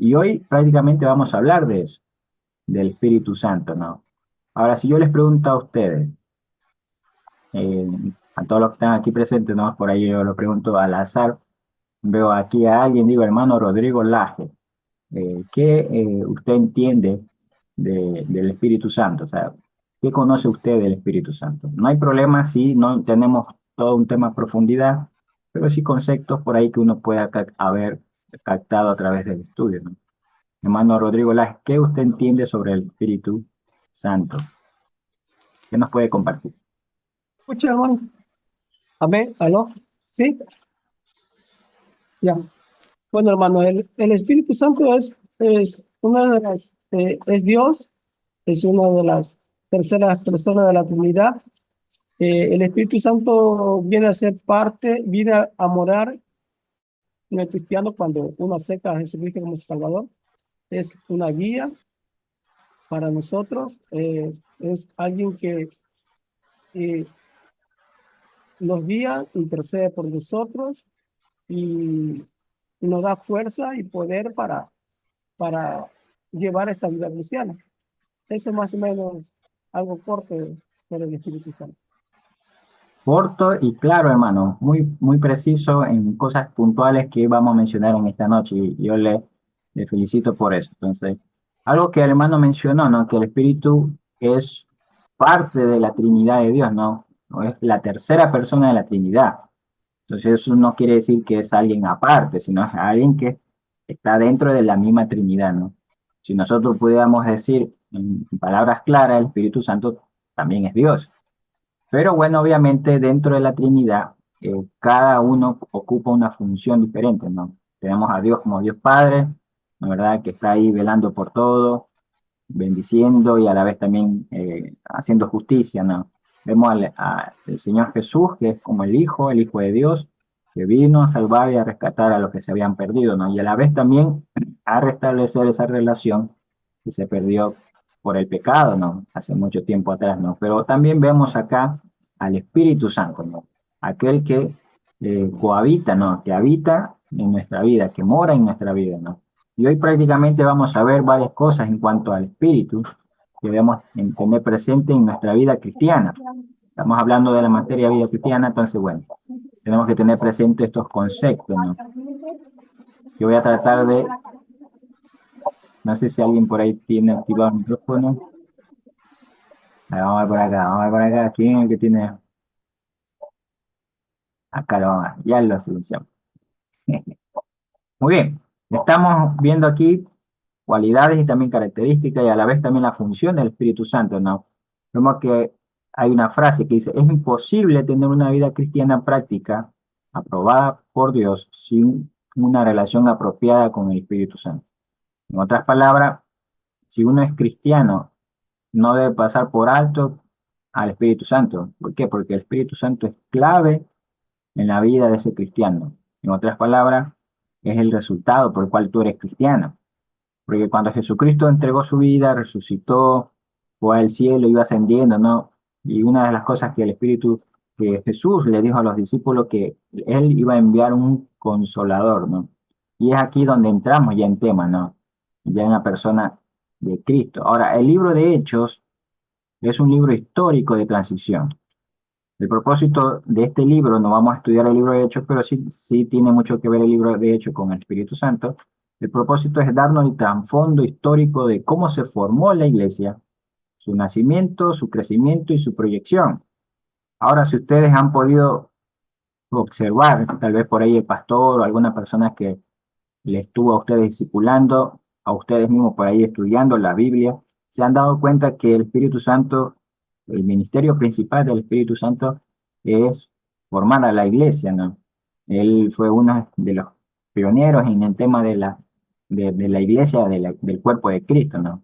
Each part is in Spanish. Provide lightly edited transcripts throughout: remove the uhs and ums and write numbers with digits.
Y hoy prácticamente vamos a hablar de eso, del Espíritu Santo, ¿no? Ahora, si yo les pregunto a ustedes, eh, a todos los que están aquí presentes, ¿no? Por ahí yo lo pregunto al azar, veo aquí a alguien, digo, hermano Rodrigo Laje, ¿qué usted entiende del Espíritu Santo? O sea, ¿qué conoce usted del Espíritu Santo? No hay problema si no tenemos todo un tema a profundidad, pero sí conceptos por ahí que uno pueda haber captado a través del estudio, ¿no? Hermano Rodrigo Laje, ¿qué usted entiende sobre el Espíritu Santo? ¿Qué nos puede compartir? Escucha, hermano. Amén. ¿Aló? ¿Sí? Ya. Bueno, hermano, el Espíritu Santo es una de las, es Dios, es una de las terceras personas de la Trinidad. El Espíritu Santo viene a ser parte, viene a morar en el cristiano cuando uno acepta a Jesucristo como su Salvador. Es una guía para nosotros, es alguien que eh, nos guía, intercede por nosotros y nos da fuerza y poder para llevar esta vida cristiana. Eso es más o menos algo corto sobre el Espíritu Santo. Corto y claro, hermano, muy preciso en cosas puntuales que vamos a mencionar en esta noche y yo le felicito por eso. Entonces, algo que el hermano mencionó, ¿no? Que el Espíritu es parte de la Trinidad de Dios, ¿no? No es la tercera persona de la Trinidad. Entonces, eso no quiere decir que es alguien aparte, sino es alguien que está dentro de la misma Trinidad, ¿no? Si nosotros pudiéramos decir en palabras claras, el Espíritu Santo también es Dios. Pero bueno, obviamente dentro de la Trinidad, cada uno ocupa una función diferente, ¿no? Tenemos a Dios como Dios Padre, ¿no? ¿Verdad? Que está ahí velando por todo, bendiciendo y a la vez también haciendo justicia, ¿no? Vemos al Señor Jesús, que es como el Hijo de Dios, que vino a salvar y a rescatar a los que se habían perdido, ¿no? Y a la vez también a restablecer esa relación que se perdió por el pecado, ¿no? Hace mucho tiempo atrás, ¿no? Pero también vemos acá al Espíritu Santo, ¿no? Aquel que cohabita, ¿no? Que habita en nuestra vida, que mora en nuestra vida, ¿no? Y hoy prácticamente vamos a ver varias cosas en cuanto al espíritu que debemos tener presente en nuestra vida cristiana. Estamos hablando de la materia vida cristiana, entonces, bueno, tenemos que tener presente estos conceptos, ¿no? Yo voy a tratar de, no sé si alguien por ahí tiene activado el micrófono. Vamos a ver por acá, vamos a ver por acá. ¿Quién es el que tiene? Acá lo vamos a ver, ya lo silenciamos. Muy bien, estamos viendo aquí cualidades y también características y a la vez también la función del Espíritu Santo, ¿no? Vemos que hay una frase que dice, es imposible tener una vida cristiana práctica, aprobada por Dios, sin una relación apropiada con el Espíritu Santo. En otras palabras, si uno es cristiano, no debe pasar por alto al Espíritu Santo. ¿Por qué? Porque el Espíritu Santo es clave en la vida de ese cristiano. En otras palabras, es el resultado por el cual tú eres cristiano. Porque cuando Jesucristo entregó su vida, resucitó, fue al cielo, iba ascendiendo, ¿no? Y una de las cosas que el Espíritu, que Jesús le dijo a los discípulos que él iba a enviar un consolador, ¿no? Y es aquí donde entramos ya en tema, ¿no? Ya en la persona de Cristo. Ahora, el libro de Hechos es un libro histórico de transición. El propósito de este libro, no vamos a estudiar el libro de Hechos, pero sí tiene mucho que ver el libro de Hechos con el Espíritu Santo. El propósito es darnos el trasfondo histórico de cómo se formó la iglesia, su nacimiento, su crecimiento y su proyección. Ahora, si ustedes han podido observar, tal vez por ahí el pastor o alguna persona que le estuvo a ustedes discipulando, a ustedes mismos por ahí estudiando la Biblia, se han dado cuenta que el Espíritu Santo, el ministerio principal del Espíritu Santo es formar a la iglesia, ¿no? Él fue uno de los pioneros en el tema de la iglesia, del cuerpo de Cristo, ¿no?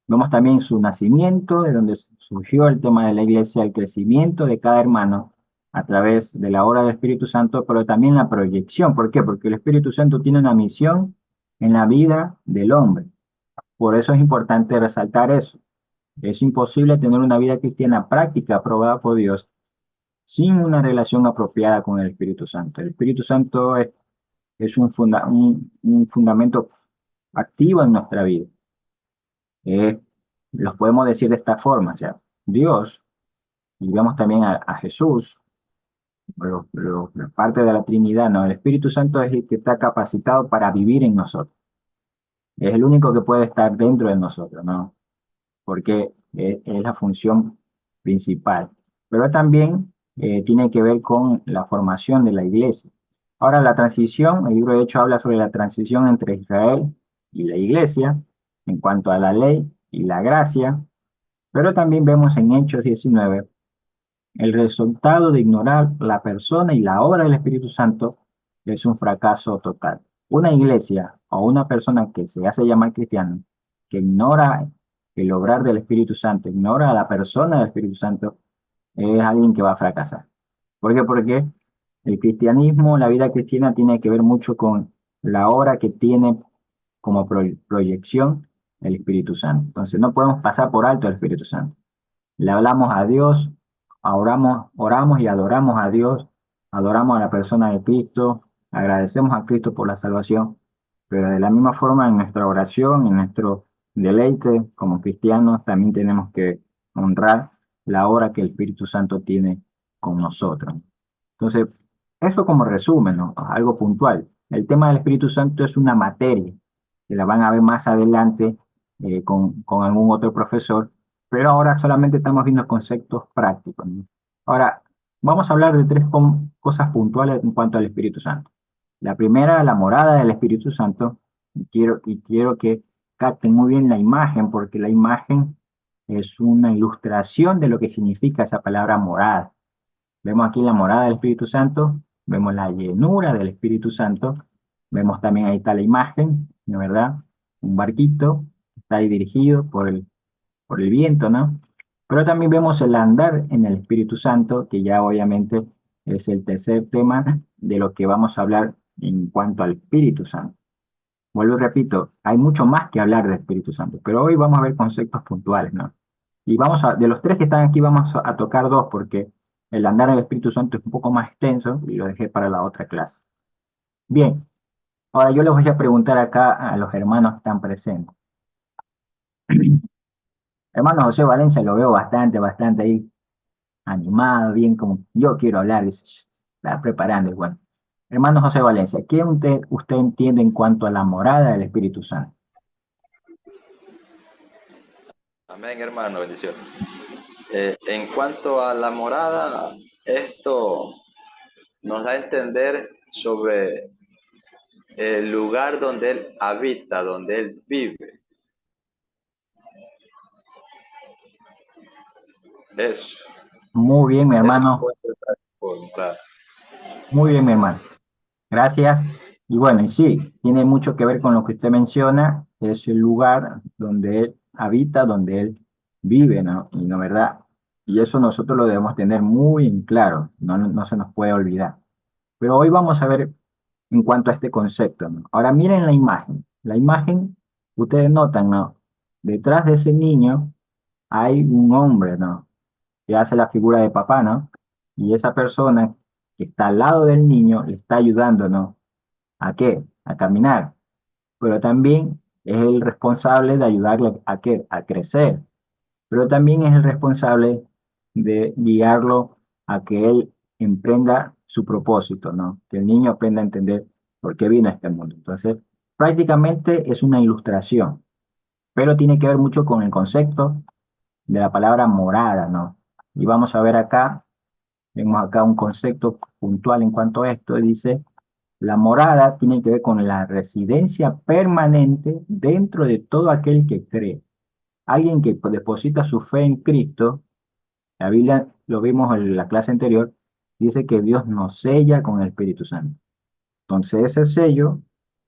Vemos también su nacimiento, de donde surgió el tema de la iglesia, el crecimiento de cada hermano a través de la obra del Espíritu Santo, pero también la proyección. ¿Por qué? Porque el Espíritu Santo tiene una misión en la vida del hombre. Por eso es importante resaltar eso. Es imposible tener una vida cristiana práctica aprobada por Dios sin una relación apropiada con el Espíritu Santo. El Espíritu Santo es un fundamento activo en nuestra vida. Los podemos decir de esta forma, o sea, Dios, y vemos también a Jesús, la parte de la Trinidad, ¿no? El Espíritu Santo es el que está capacitado para vivir en nosotros. Es el único que puede estar dentro de nosotros, ¿no? Porque es la función principal. Pero también tiene que ver con la formación de la iglesia. Ahora, la transición, el libro de Hechos habla sobre la transición entre Israel y la iglesia en cuanto a la ley y la gracia, pero también vemos en Hechos 19 el resultado de ignorar la persona y la obra del Espíritu Santo es un fracaso total. Una iglesia o una persona que se hace llamar cristiano, que ignora el obrar del Espíritu Santo, ignora a la persona del Espíritu Santo, es alguien que va a fracasar. ¿Por qué? Porque el cristianismo, la vida cristiana tiene que ver mucho con la obra que tiene como proyección el Espíritu Santo. Entonces no podemos pasar por alto el Espíritu Santo. Le hablamos a Dios, oramos y adoramos a Dios, adoramos a la persona de Cristo, agradecemos a Cristo por la salvación, pero de la misma forma en nuestra oración, en nuestro deleite como cristianos, también tenemos que honrar la obra que el Espíritu Santo tiene con nosotros. Entonces, eso como resumen, ¿no? Algo puntual. El tema del Espíritu Santo es una materia que la van a ver más adelante con algún otro profesor, pero ahora solamente estamos viendo conceptos prácticos, ¿no? Ahora, vamos a hablar de tres cosas puntuales en cuanto al Espíritu Santo. La primera, la morada del Espíritu Santo. Y quiero que capten muy bien la imagen, porque la imagen es una ilustración de lo que significa esa palabra morada. Vemos aquí la morada del Espíritu Santo, vemos la llenura del Espíritu Santo, vemos también ahí está la imagen, ¿no? ¿Verdad? Un barquito, está ahí dirigido por el viento, ¿no? Pero también vemos el andar en el Espíritu Santo, que ya obviamente es el tercer tema de lo que vamos a hablar en cuanto al Espíritu Santo. Vuelvo y repito, hay mucho más que hablar del Espíritu Santo, pero hoy vamos a ver conceptos puntuales, ¿no? Y de los tres que están aquí, vamos a tocar dos, porque el andar en el Espíritu Santo es un poco más extenso y lo dejé para la otra clase. Bien, ahora yo les voy a preguntar acá a los hermanos que están presentes. Hermano José Valencia, lo veo bastante ahí animado, bien como yo quiero hablar, dice, está preparando igual. Hermano José Valencia, ¿qué usted entiende en cuanto a la morada del Espíritu Santo? Amén, hermano, bendición. En cuanto a la morada, esto nos da a entender sobre el lugar donde Él habita, donde Él vive. Eso, Muy bien, mi eso hermano, puede ser claro. muy bien, mi hermano. Gracias. Y bueno, y sí, tiene mucho que ver con lo que usted menciona, es el lugar donde él habita, donde él vive, ¿no? Y no, ¿verdad? Y eso nosotros lo debemos tener muy en claro, no se nos puede olvidar. Pero hoy vamos a ver en cuanto a este concepto, ¿no? Ahora miren la imagen. La imagen, ustedes notan, ¿no? Detrás de ese niño hay un hombre, ¿no? Que hace la figura de papá, ¿no? Y esa persona que está al lado del niño le está ayudando, ¿no? ¿A qué? A caminar. Pero también es el responsable de ayudarle a qué? A crecer. Pero también es el responsable de guiarlo a que él emprenda su propósito, ¿no? Que el niño aprenda a entender por qué vino a este mundo. Entonces, prácticamente es una ilustración, pero tiene que ver mucho con el concepto de la palabra morada, ¿no? Y vamos a ver acá, vemos acá un concepto puntual en cuanto a esto, dice la morada tiene que ver con la residencia permanente dentro de todo aquel que cree. Alguien que deposita su fe en Cristo, la Biblia, lo vimos en la clase anterior, dice que Dios nos sella con el Espíritu Santo. Entonces ese sello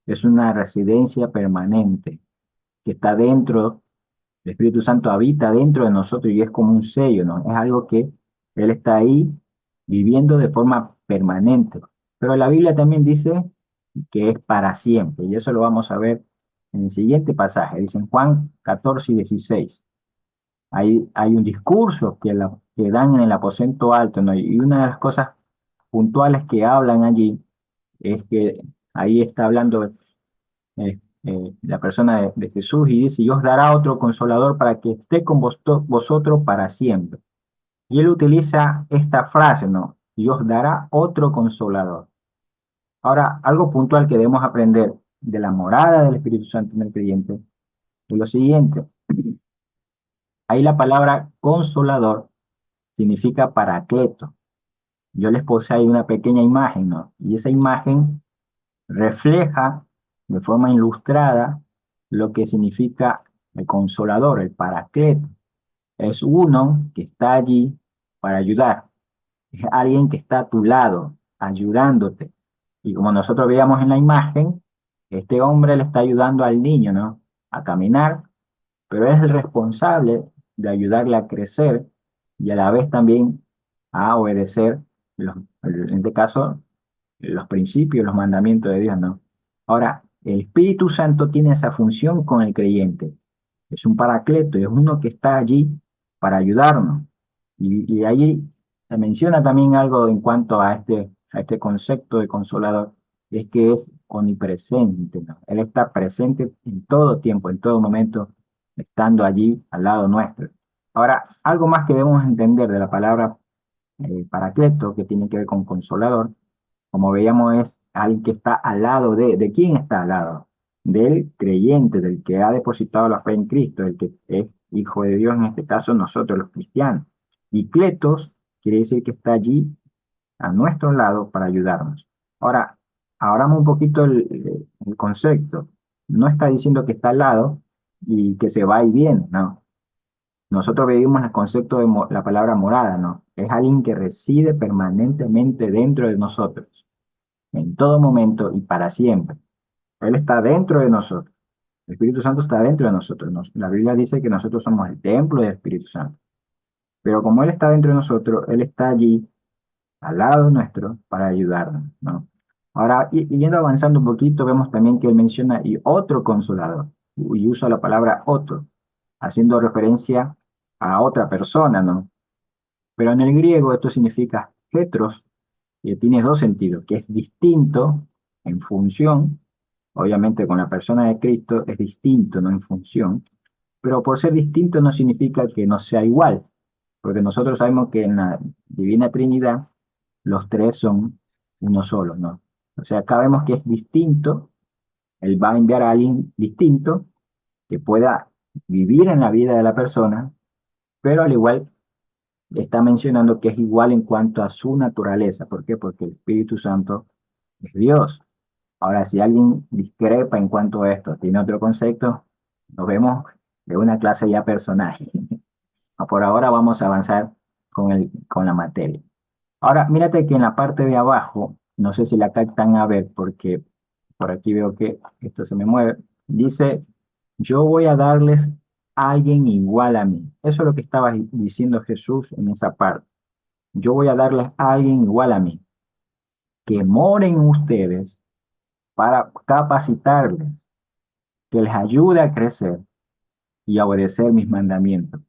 es una residencia permanente que está dentro, el Espíritu Santo habita dentro de nosotros y es como un sello, ¿no? Es algo que Él está ahí viviendo de forma permanente. Pero la Biblia también dice que es para siempre. Y eso lo vamos a ver en el siguiente pasaje. Dice en Juan 14 y 16. Hay un discurso que dan en el aposento alto, ¿no? Y una de las cosas puntuales que hablan allí es que ahí está hablando la persona de Jesús y dice, y os dará otro consolador para que esté con vosotros para siempre. Y él utiliza esta frase, ¿no? Y os dará otro consolador. Ahora, algo puntual que debemos aprender de la morada del Espíritu Santo en el creyente es lo siguiente. Ahí la palabra consolador significa paracleto. Yo les puse ahí una pequeña imagen, ¿no? Y esa imagen refleja de forma ilustrada lo que significa el consolador, el paracleto. Es uno que está allí para ayudar. Es alguien que está a tu lado, ayudándote. Y como nosotros veíamos en la imagen, este hombre le está ayudando al niño, ¿no? A caminar, pero es el responsable de ayudarle a crecer y a la vez también a obedecer, en este caso, los principios, los mandamientos de Dios, ¿no? Ahora, el Espíritu Santo tiene esa función con el creyente. Es un paracleto, es uno que está allí para ayudarnos. Y ahí se menciona también algo en cuanto a este concepto de consolador, es que es omnipresente, ¿no? Él está presente en todo tiempo, en todo momento, estando allí al lado nuestro. Ahora, algo más que debemos entender de la palabra paracleto, que tiene que ver con consolador, como veíamos, es alguien que está al lado ¿de quién está al lado? Del creyente, del que ha depositado la fe en Cristo, el que es hijo de Dios, en este caso nosotros los cristianos. Y kletos quiere decir que está allí a nuestro lado para ayudarnos. Ahora, abramos un poquito el concepto. No está diciendo que está al lado y que se va y viene, no. Nosotros vivimos el concepto de la palabra morada, ¿no? Es alguien que reside permanentemente dentro de nosotros en todo momento y para siempre. Él está dentro de nosotros. El Espíritu Santo está dentro de nosotros. La Biblia dice que nosotros somos el templo del Espíritu Santo. Pero como Él está dentro de nosotros, Él está allí, al lado nuestro, para ayudarnos, ¿no? Ahora, yendo avanzando un poquito, vemos también que Él menciona y otro consolador, y usa la palabra otro, haciendo referencia a otra persona, ¿no? Pero en el griego esto significa hetros, y tiene dos sentidos, que es distinto en función, obviamente con la persona de Cristo es distinto, no en función, pero por ser distinto no significa que no sea igual, porque nosotros sabemos que en la Divina Trinidad los tres son uno solo, ¿no? O sea, acá vemos que es distinto, Él va a enviar a alguien distinto que pueda vivir en la vida de la persona, pero al igual está mencionando que es igual en cuanto a su naturaleza. ¿Por qué? Porque el Espíritu Santo es Dios. Ahora, si alguien discrepa en cuanto a esto, tiene otro concepto, nos vemos de una clase ya personal. Por ahora vamos a avanzar con la materia. Ahora, mírate que en la parte de abajo, no sé si la captan a ver, porque por aquí veo que esto se me mueve, dice, yo voy a darles a alguien igual a mí. Eso es lo que estaba diciendo Jesús en esa parte. Yo voy a darles a alguien igual a mí, que moren ustedes para capacitarles, que les ayude a crecer y a obedecer mis mandamientos.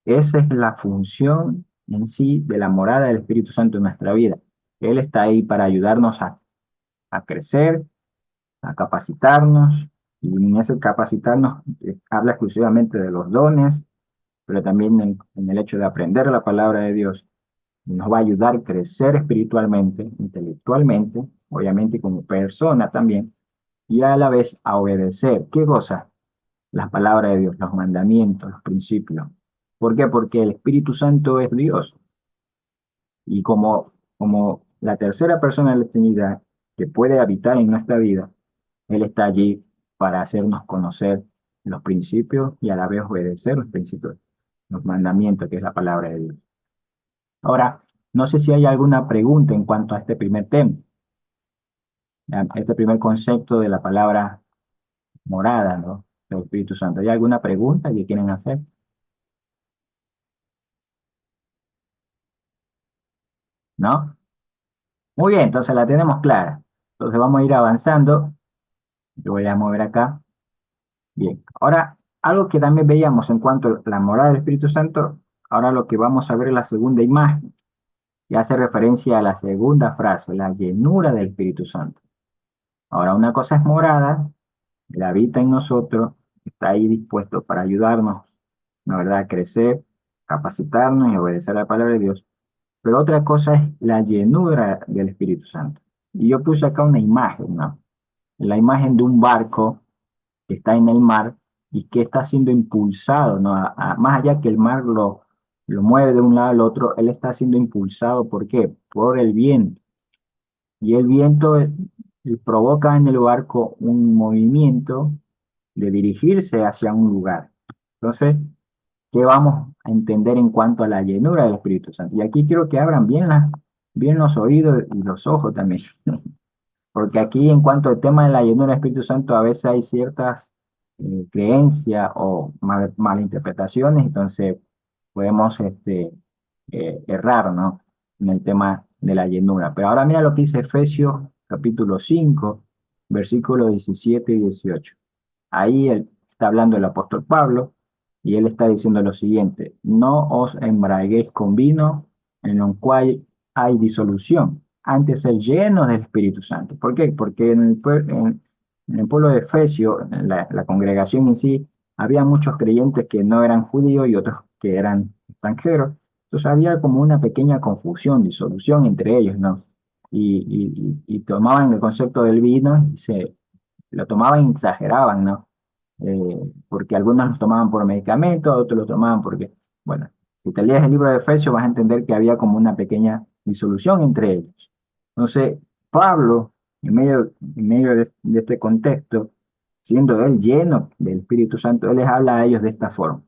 Esa es la función en sí de la morada del Espíritu Santo en nuestra vida. Él está ahí para ayudarnos a crecer, a capacitarnos, y en ese capacitarnos habla exclusivamente de los dones, pero también en el hecho de aprender la palabra de Dios. Nos va a ayudar a crecer espiritualmente, intelectualmente, obviamente como persona también, y a la vez a obedecer. ¿Qué cosa? Las palabras de Dios, los mandamientos, los principios. ¿Por qué? Porque el Espíritu Santo es Dios. Y como la tercera persona de la Trinidad que puede habitar en nuestra vida, Él está allí para hacernos conocer los principios y a la vez obedecer los principios, los mandamientos, que es la palabra de Dios. Ahora, no sé si hay alguna pregunta en cuanto a este primer tema, a este primer concepto de la palabra morada, ¿no? Del Espíritu Santo. ¿Hay alguna pregunta que quieren hacer? ¿No? Muy bien, entonces la tenemos clara. Entonces vamos a ir avanzando. Yo voy a mover acá. Bien. Ahora, algo que también veíamos en cuanto a la morada del Espíritu Santo, ahora lo que vamos a ver es la segunda imagen, que hace referencia a la segunda frase, la llenura del Espíritu Santo. Ahora, una cosa es morada Él habita en nosotros, está ahí dispuesto para ayudarnos, la verdad, a crecer, capacitarnos y obedecer la palabra de Dios. Pero otra cosa es la llenura del Espíritu Santo. Y yo puse acá una imagen, ¿no? La imagen de un barco que está en el mar y que está siendo impulsado, ¿no? Más allá que el mar lo mueve de un lado al otro, él está siendo impulsado, ¿por qué? Por el viento. Y el viento provoca en el barco un movimiento de dirigirse hacia un lugar. Entonces, ¿qué vamos a entender en cuanto a la llenura del Espíritu Santo? Y aquí quiero que abran bien, bien los oídos y los ojos también. Porque aquí en cuanto al tema de la llenura del Espíritu Santo, a veces hay ciertas creencias o malinterpretaciones, entonces podemos errar, ¿no? En el tema de la llenura. Pero ahora mira lo que dice Efesios capítulo 5 versículos 17 y 18. Ahí él está hablando el apóstol Pablo y él está diciendo lo siguiente: no os embriaguéis con vino en lo cual hay disolución, antes ser llenos del Espíritu Santo. ¿Por qué? Porque en el pueblo de Efesio, en la congregación en sí, había muchos creyentes que no eran judíos y otros que eran extranjeros. Entonces había como una pequeña confusión, disolución entre ellos, ¿no? Y tomaban el concepto del vino y lo tomaban y exageraban, ¿no? Porque algunos los tomaban por medicamento, otros los tomaban porque, bueno, si te lees el libro de Efesios vas a entender que había como una pequeña disolución entre ellos. Entonces, Pablo, en medio de este contexto, siendo él lleno del Espíritu Santo, él les habla a ellos de esta forma: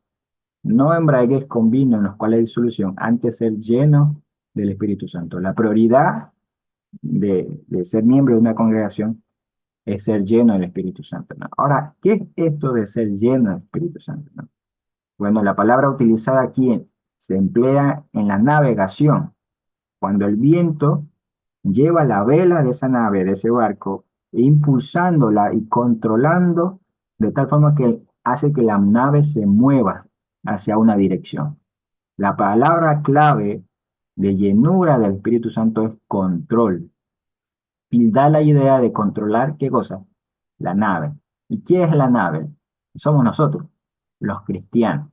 no embriaguéis con vino en los cuales hay disolución, antes ser lleno del Espíritu Santo. La prioridad de ser miembro de una congregación es ser lleno del Espíritu Santo, ¿no? Ahora, ¿qué es esto de ser lleno del Espíritu Santo, ¿no? Bueno, la palabra utilizada aquí se emplea en la navegación, cuando el viento lleva la vela de esa nave, de ese barco, impulsándola y controlando de tal forma que hace que la nave se mueva hacia una dirección. La palabra clave de llenura del Espíritu Santo es control. Y da la idea de controlar, ¿qué cosa? La nave. ¿Y qué es la nave? Somos nosotros, los cristianos.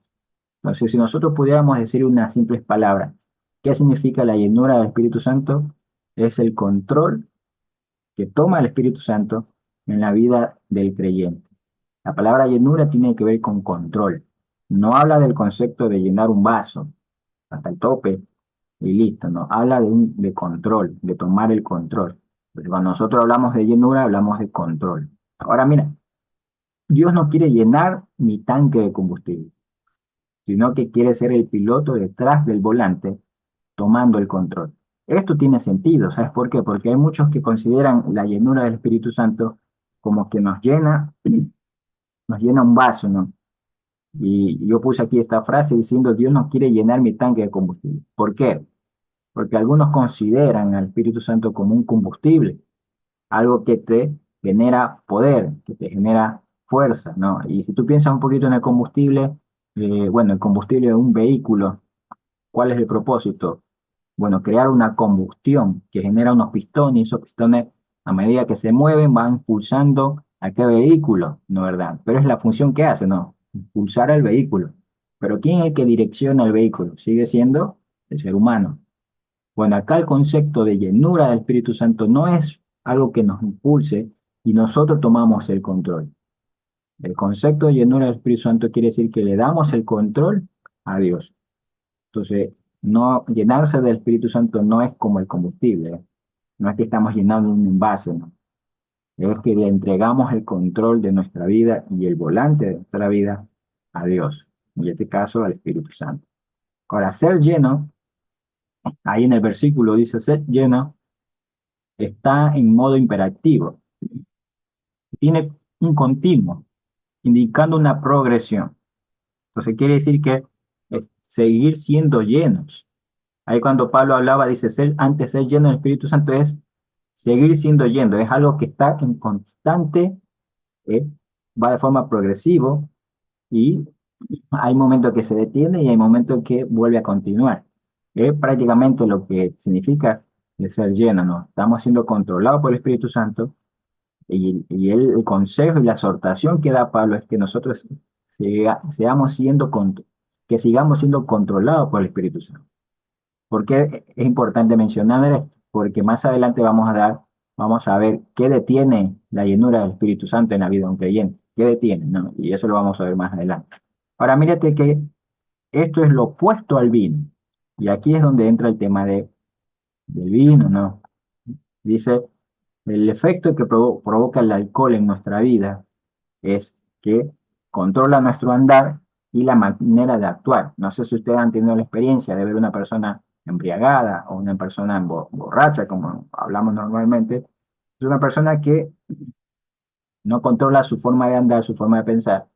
Entonces, si nosotros pudiéramos decir unas simples palabras, ¿qué significa la llenura del Espíritu Santo? Es el control que toma el Espíritu Santo en la vida del creyente. La palabra llenura tiene que ver con control. No habla del concepto de llenar un vaso hasta el tope y listo, no. Habla de control, de tomar el control. Pero cuando nosotros hablamos de llenura, hablamos de control. Ahora mira, Dios no quiere llenar mi tanque de combustible, sino que quiere ser el piloto detrás del volante tomando el control. Esto tiene sentido, ¿sabes por qué? Porque hay muchos que consideran la llenura del Espíritu Santo como que nos llena un vaso, ¿no? Y yo puse aquí esta frase diciendo: Dios no quiere llenar mi tanque de combustible. ¿Por qué? Porque algunos consideran al Espíritu Santo como un combustible, algo que te genera poder, que te genera fuerza, ¿no? Y si tú piensas un poquito en el combustible, bueno, el combustible de un vehículo, ¿cuál es el propósito? Bueno, crear una combustión que genera unos pistones, y esos pistones, a medida que se mueven, van impulsando a qué vehículo, ¿no es verdad? Pero es la función que hace, ¿no? Impulsar al vehículo. Pero ¿quién es el que direcciona el vehículo? Sigue siendo el ser humano. Bueno, acá el concepto de llenura del Espíritu Santo no es algo que nos impulse y nosotros tomamos el control. El concepto de llenura del Espíritu Santo quiere decir que le damos el control a Dios. Entonces, no, llenarse del Espíritu Santo no es como el combustible, ¿eh? No es que estamos llenando un envase, ¿no? Es que le entregamos el control de nuestra vida y el volante de nuestra vida a Dios, en este caso al Espíritu Santo. Ahora, ser lleno, ahí en el versículo dice: ser lleno, está en modo imperativo. Tiene un continuo, indicando una progresión. Entonces quiere decir que es seguir siendo llenos. Ahí cuando Pablo hablaba, dice: antes ser lleno del Espíritu Santo es seguir siendo lleno. Es algo que está en constante, ¿eh? Va de forma progresiva y hay momentos que se detiene y hay momentos que vuelve a continuar. Es prácticamente lo que significa el ser lleno, ¿no? Estamos siendo controlados por el Espíritu Santo el consejo y la exhortación que da Pablo es que nosotros seamos que sigamos siendo controlados por el Espíritu Santo. ¿Por qué es importante mencionar esto? Porque más adelante vamos a ver qué detiene la llenura del Espíritu Santo en la vida de un creyente. ¿Qué detiene? ¿No? Y eso lo vamos a ver más adelante. Ahora, mírate que esto es lo opuesto al vino. Y aquí es donde entra el tema del vino, ¿no? Dice, el efecto que provoca el alcohol en nuestra vida es que controla nuestro andar y la manera de actuar. No sé si ustedes han tenido la experiencia de ver una persona embriagada o una persona borracha, como hablamos normalmente. Es una persona que no controla su forma de andar, su forma de pensar,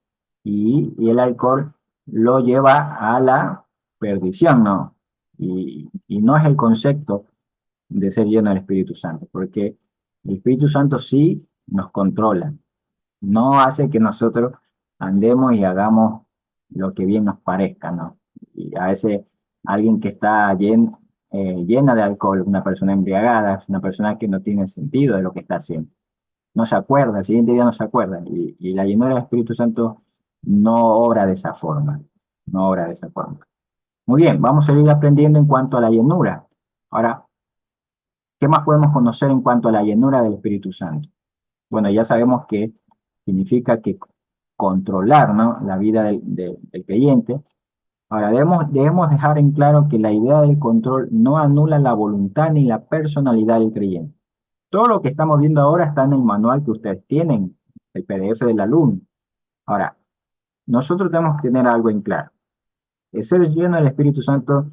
y el alcohol lo lleva a la perdición, ¿no? Y no es el concepto de ser lleno del Espíritu Santo, porque el Espíritu Santo sí nos controla, no hace que nosotros andemos y hagamos lo que bien nos parezca, ¿no? Y a veces alguien que está llena de alcohol, una persona embriagada, es una persona que no tiene sentido de lo que está haciendo. No se acuerda, el siguiente día no se acuerda. Y la llenura del Espíritu Santo no obra de esa forma, no obra de esa forma. Muy bien, vamos a seguir aprendiendo en cuanto a la llenura. Ahora, ¿qué más podemos conocer en cuanto a la llenura del Espíritu Santo? Bueno, ya sabemos que significa que controlar, ¿no? La vida del creyente. Ahora, debemos dejar en claro que la idea del control no anula la voluntad ni la personalidad del creyente. Todo lo que estamos viendo ahora está en el manual que ustedes tienen, el PDF del alumno. Ahora, nosotros tenemos que tener algo en claro. El ser lleno del Espíritu Santo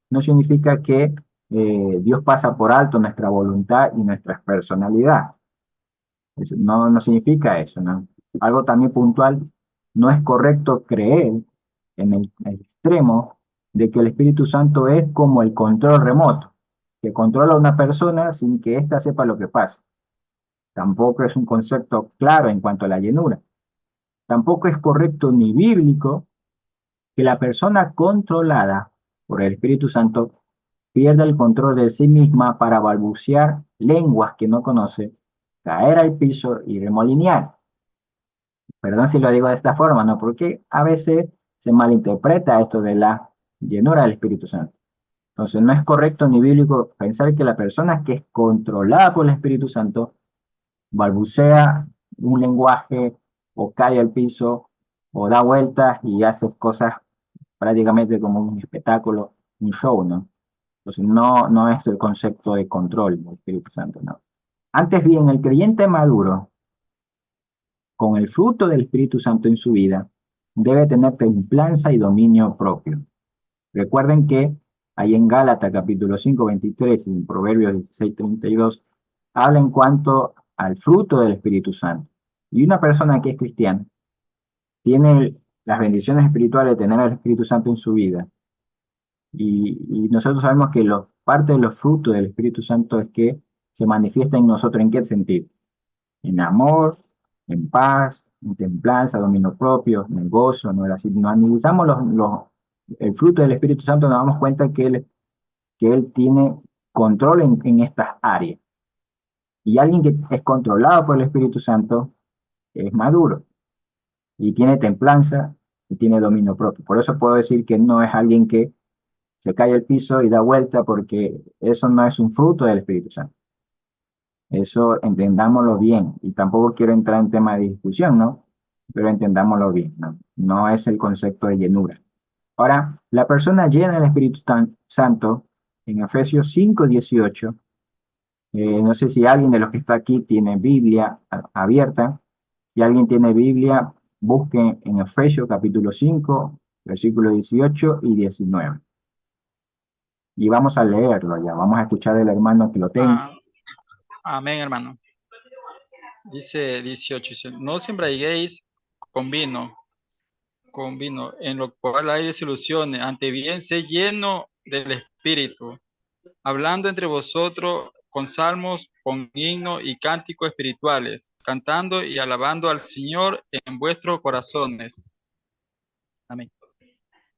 no significa que Dios pasa por alto nuestra voluntad y nuestra personalidad. No significa eso, ¿no? Algo también puntual, no es correcto creer en el extremo de que el Espíritu Santo es como el control remoto, que controla a una persona sin que ésta sepa lo que pasa. Tampoco es un concepto claro en cuanto a la llenura. Tampoco es correcto ni bíblico que la persona controlada por el Espíritu Santo pierda el control de sí misma para balbucear lenguas que no conoce, caer al piso y remolinear. Perdón si lo digo de esta forma, ¿no? Porque a veces se malinterpreta esto de la llenura del Espíritu Santo. Entonces, no es correcto ni bíblico pensar que la persona que es controlada por el Espíritu Santo balbucea un lenguaje o cae al piso o da vueltas y hace cosas prácticamente como un espectáculo, un show, ¿no? Entonces, no es el concepto de control del Espíritu Santo, ¿no? Antes bien, el creyente maduro con el fruto del Espíritu Santo en su vida, debe tener templanza y dominio propio. Recuerden que ahí en Gálatas capítulo 5, 23 y en Proverbios 16, 32, habla en cuanto al fruto del Espíritu Santo. Y una persona que es cristiana tiene las bendiciones espirituales de tener al Espíritu Santo en su vida. Y nosotros sabemos que parte de los frutos del Espíritu Santo es que se manifiesta en nosotros. ¿En qué sentido? En amor, en paz, en templanza, dominio propio, en el gozo, ¿no? Si no analizamos el fruto del Espíritu Santo, nos damos cuenta que Él tiene control en estas áreas. Y alguien que es controlado por el Espíritu Santo es maduro y tiene templanza y tiene dominio propio. Por eso puedo decir que no es alguien que se cae al piso y da vuelta, porque eso no es un fruto del Espíritu Santo. Eso entendámoslo bien. Y tampoco quiero entrar en tema de discusión, ¿no? Pero entendámoslo bien, ¿no? No es el concepto de llenura. Ahora, la persona llena del Espíritu Santo, en Efesios 5:18, no sé si alguien de los que está aquí tiene Biblia abierta. Si alguien tiene Biblia, busque en Efesios capítulo 5, versículos 18 y 19. Y vamos a leerlo ya. Vamos a escuchar al hermano que lo tenga. Amén, hermano. Dice 18, dice, no sembraréis con vino, en lo cual hay desilusiones, ante bien sé lleno del Espíritu, hablando entre vosotros con salmos, con himnos y cánticos espirituales, cantando y alabando al Señor en vuestros corazones. Amén.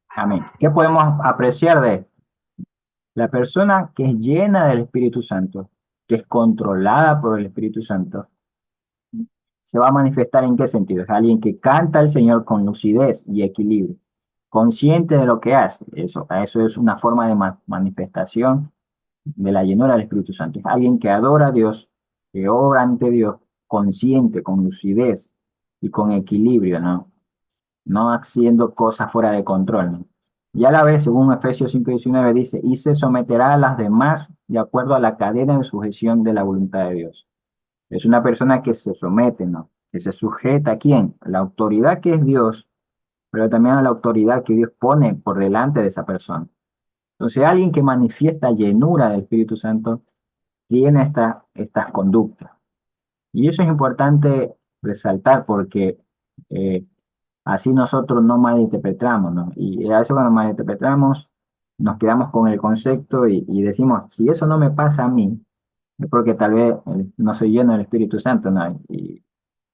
Amén. ¿Qué podemos apreciar de esto? La persona que es llena del Espíritu Santo, que es controlada por el Espíritu Santo, se va a manifestar en qué sentido. Es alguien que canta al Señor con lucidez y equilibrio, consciente de lo que hace. Eso es una forma de manifestación de la llenura del Espíritu Santo. Es alguien que adora a Dios, que obra ante Dios, consciente, con lucidez y con equilibrio, ¿no? No haciendo cosas fuera de control, ¿no? Y a la vez, según Efesios 5:19 dice, y se someterá a las demás de acuerdo a la cadena de sujeción de la voluntad de Dios. Es una persona que se somete, ¿no? Que se sujeta a quién? A la autoridad que es Dios, pero también a la autoridad que Dios pone por delante de esa persona. Entonces, alguien que manifiesta llenura del Espíritu Santo tiene estas conductas. Y eso es importante resaltar porque eh, así nosotros no malinterpretamos, ¿no? Y a veces cuando malinterpretamos, nos quedamos con el concepto y decimos, si eso no me pasa a mí, es porque tal vez no soy lleno del Espíritu Santo, ¿no? Y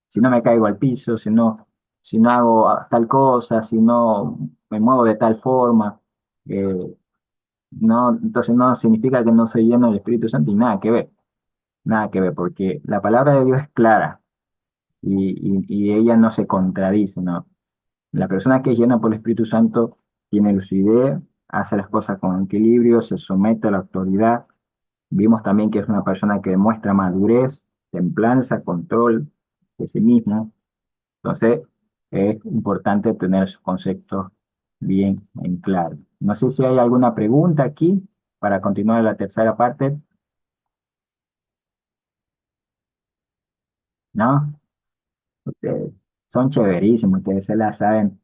si no me caigo al piso, si no hago tal cosa, si no me muevo de tal forma, eh, no, entonces no significa que no soy lleno del Espíritu Santo y nada que ver, porque la palabra de Dios es clara y ella no se contradice, ¿no? La persona que es llena por el Espíritu Santo tiene lucidez, hace las cosas con equilibrio, se somete a la autoridad. Vimos también que es una persona que demuestra madurez, templanza, control de sí mismo. Entonces, es importante tener esos conceptos bien en claro. No sé si hay alguna pregunta aquí para continuar la tercera parte. ¿No? Ustedes son chéverísimos, ustedes se la saben,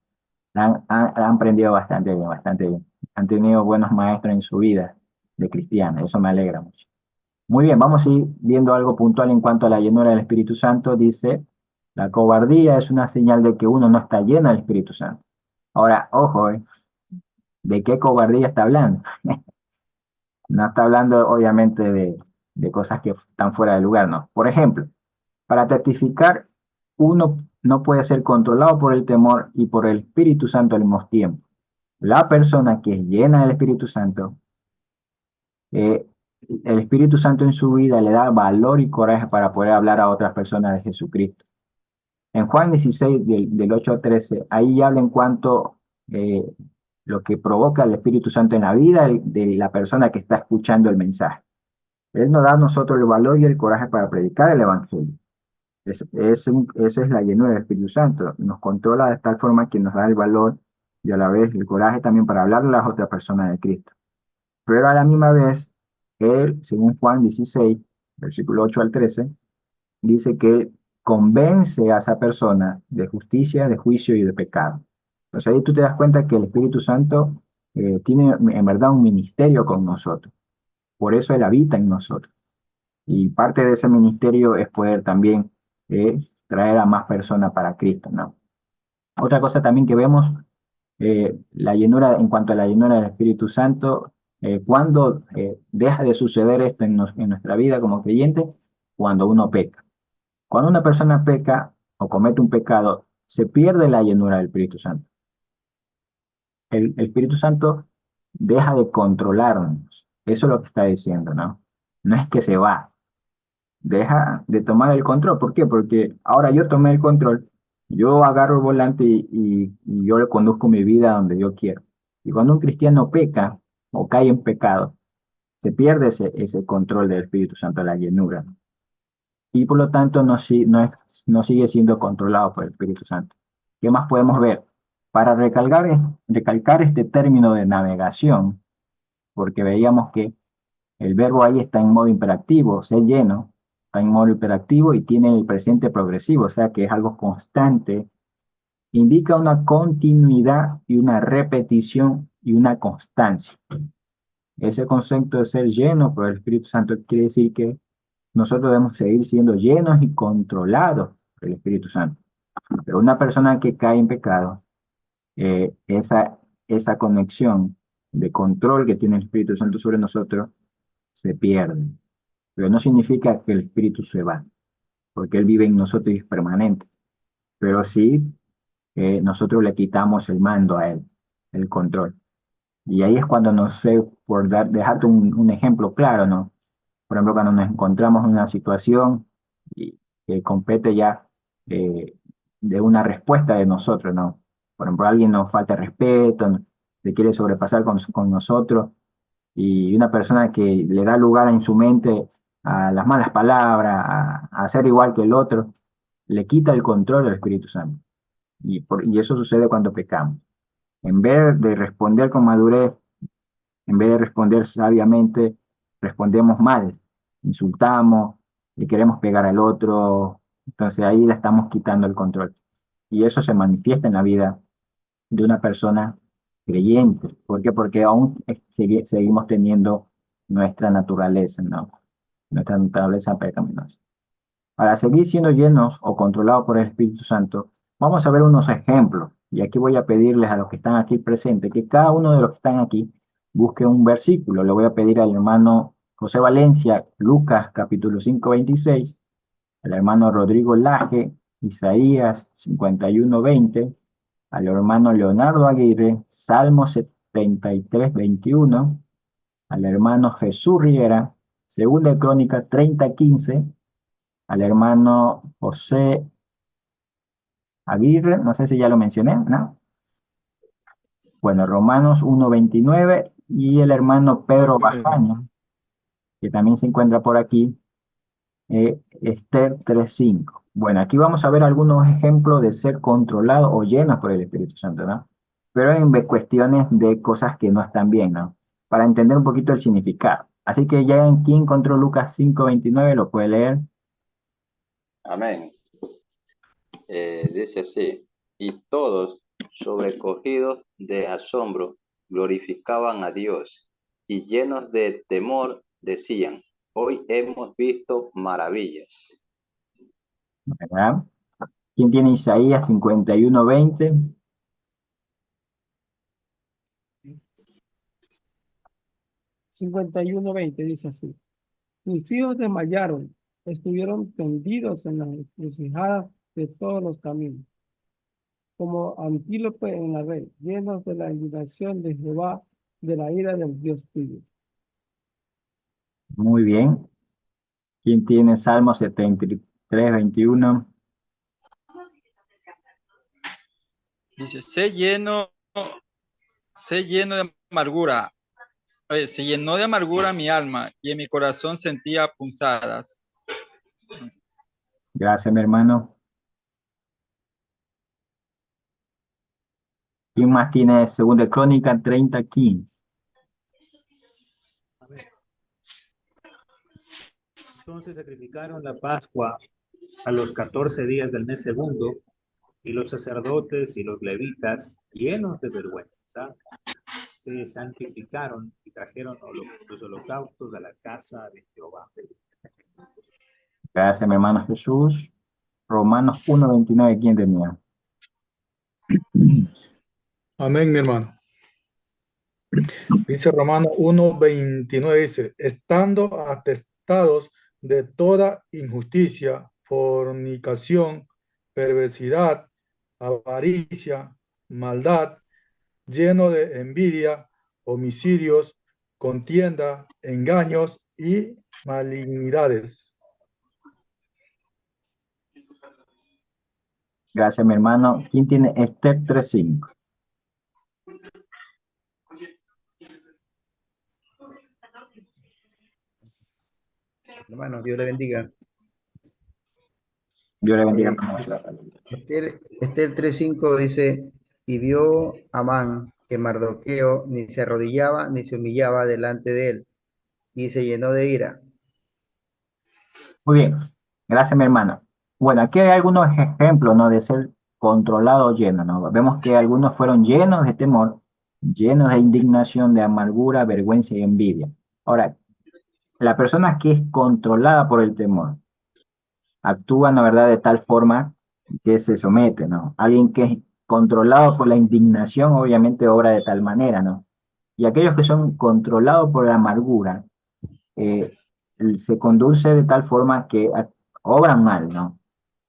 han aprendido bastante bien, bastante bien. Han tenido buenos maestros en su vida de cristiano, eso me alegra mucho. Muy bien, vamos a ir viendo algo puntual en cuanto a la llenura del Espíritu Santo. Dice, la cobardía es una señal de que uno no está lleno del Espíritu Santo. Ahora, ojo, ¿de qué cobardía está hablando? No está hablando obviamente de cosas que están fuera de lugar, no. Por ejemplo, para testificar, uno no puede ser controlado por el temor y por el Espíritu Santo al mismo tiempo. La persona que es llena del Espíritu Santo, eh, el Espíritu Santo en su vida le da valor y coraje para poder hablar a otras personas de Jesucristo. En Juan 16, del 8 al 13, ahí habla en cuanto eh, lo que provoca el Espíritu Santo en la vida de la persona que está escuchando el mensaje. Él nos da a nosotros el valor y el coraje para predicar el Evangelio. Esa es la llenura del Espíritu Santo. Nos controla de tal forma que nos da el valor y a la vez el coraje también para hablarle a las otras personas de Cristo. Pero a la misma vez, él, según Juan 16, versículo 8 al 13, dice que convence a esa persona de justicia, de juicio y de pecado. Entonces ahí tú te das cuenta que el Espíritu Santo tiene en verdad un ministerio con nosotros. Por eso Él habita en nosotros. Y parte de ese ministerio es poder también traer a más personas para Cristo, ¿no? Otra cosa también que vemos, la llenura, en cuanto a la llenura del Espíritu Santo, cuando deja de suceder esto en nuestra vida como creyente, cuando uno peca. Cuando una persona peca o comete un pecado, se pierde la llenura del Espíritu Santo. El Espíritu Santo deja de controlarnos. Eso es lo que está diciendo, ¿no? No es que se va, deja de tomar el control. ¿Por qué? Porque ahora yo tomé el control, yo agarro el volante y yo le conduzco mi vida donde yo quiero. Y cuando un cristiano peca o cae en pecado, se pierde ese control del Espíritu Santo, la llenura. Y por lo tanto no sigue siendo controlado por el Espíritu Santo. ¿Qué más podemos ver? Para recalcar este término de navegación, porque veíamos que el verbo ahí está en modo imperativo, ser lleno, está en modo imperativo y tiene el presente progresivo, o sea que es algo constante, indica una continuidad y una repetición y una constancia. Ese concepto de ser lleno por el Espíritu Santo quiere decir que nosotros debemos seguir siendo llenos y controlados por el Espíritu Santo. Pero una persona que cae en pecado, esa conexión de control que tiene el Espíritu Santo sobre nosotros se pierde. Pero no significa que el Espíritu se va, porque Él vive en nosotros y es permanente. Pero sí, nosotros le quitamos el mando a Él, el control. Y ahí es cuando no sé, dejarte un ejemplo claro, ¿no? Por ejemplo, cuando nos encontramos en una situación que compete ya de una respuesta de nosotros, ¿no? Por ejemplo, alguien nos falta respeto, se quiere sobrepasar con nosotros, y una persona que le da lugar en su mente a las malas palabras, a ser igual que el otro, le quita el control del Espíritu Santo. Y eso sucede cuando pecamos. En vez de responder con madurez, en vez de responder sabiamente, respondemos mal, insultamos, le queremos pegar al otro, entonces ahí le estamos quitando el control. Y eso se manifiesta en la vida de una persona creyente. ¿Por qué? Porque aún seguimos teniendo nuestra naturaleza, ¿no? Nuestra naturaleza pecaminosa. Para seguir siendo llenos o controlados por el Espíritu Santo, vamos a ver unos ejemplos. Y aquí voy a pedirles a los que están aquí presentes que cada uno de los que están aquí busque un versículo. Le voy a pedir al hermano José Valencia, Lucas capítulo 5, 26, al hermano Rodrigo Laje, Isaías 51, 20, al hermano Leonardo Aguirre, Salmo 73, 21, al hermano Jesús Riera, Segunda de Crónica 30, 15, al hermano José Aguirre, no sé si ya lo mencioné, ¿no? Bueno, Romanos 1, 29, y el hermano Pedro Amén, hermano. Bajaño, que también se encuentra por aquí, Esther 3:5. Bueno, aquí vamos a ver algunos ejemplos de ser controlados o llenos por el Espíritu Santo, ¿no? Pero en cuestiones de cosas que no están bien, ¿no? Para entender un poquito el significado. Así que ya en quien encontró Lucas 5:29 lo puede leer. Amén. Dice así, y todos, sobrecogidos de asombro, glorificaban a Dios, y llenos de temor decían, hoy hemos visto maravillas. ¿Verdad? ¿Quién tiene Isaías 51:20? 51:20 dice así. Mis hijos desmayaron, estuvieron tendidos en la encrucijada de todos los caminos, como antílope en la red, llenos de la indignación de Jehová, de la ira del Dios tuyo. Muy bien. ¿Quién tiene Salmo 73:21? Dice, sé lleno de amargura. Se llenó de amargura mi alma y en mi corazón sentía punzadas. Gracias, mi hermano. ¿Quién más tiene Segunda de Crónica 30:15? Entonces sacrificaron la Pascua a los 14 días del mes segundo, y los sacerdotes y los levitas, llenos de vergüenza, se santificaron y trajeron los holocaustos a la casa de Jehová. Gracias, mi hermano Jesús. Romanos 1:29, ¿quién tenía? Amén, mi hermano. Dice Romanos 1:29, dice, estando atestados de toda injusticia, fornicación, perversidad, avaricia, maldad, lleno de envidia, homicidios, contienda, engaños y malignidades. Gracias, mi hermano. ¿Quién tiene Esther 3:5? Hermano, Dios le bendiga. Dios le bendiga. Esther 3:5 dice, y vio Amán que Mardoqueo ni se arrodillaba ni se humillaba delante de él, y se llenó de ira. Muy bien. Gracias, mi hermano. Bueno, aquí hay algunos ejemplos, ¿no? De ser controlado o lleno, ¿no? Vemos que algunos fueron llenos de temor, llenos de indignación, de amargura, vergüenza y envidia. Ahora, la persona que es controlada por el temor actúa, la verdad, de tal forma que se somete, ¿no? Alguien que es controlado por la indignación, obviamente obra de tal manera, ¿no? Y aquellos que son controlados por la amargura, eh, se conduce de tal forma que obran mal, ¿no?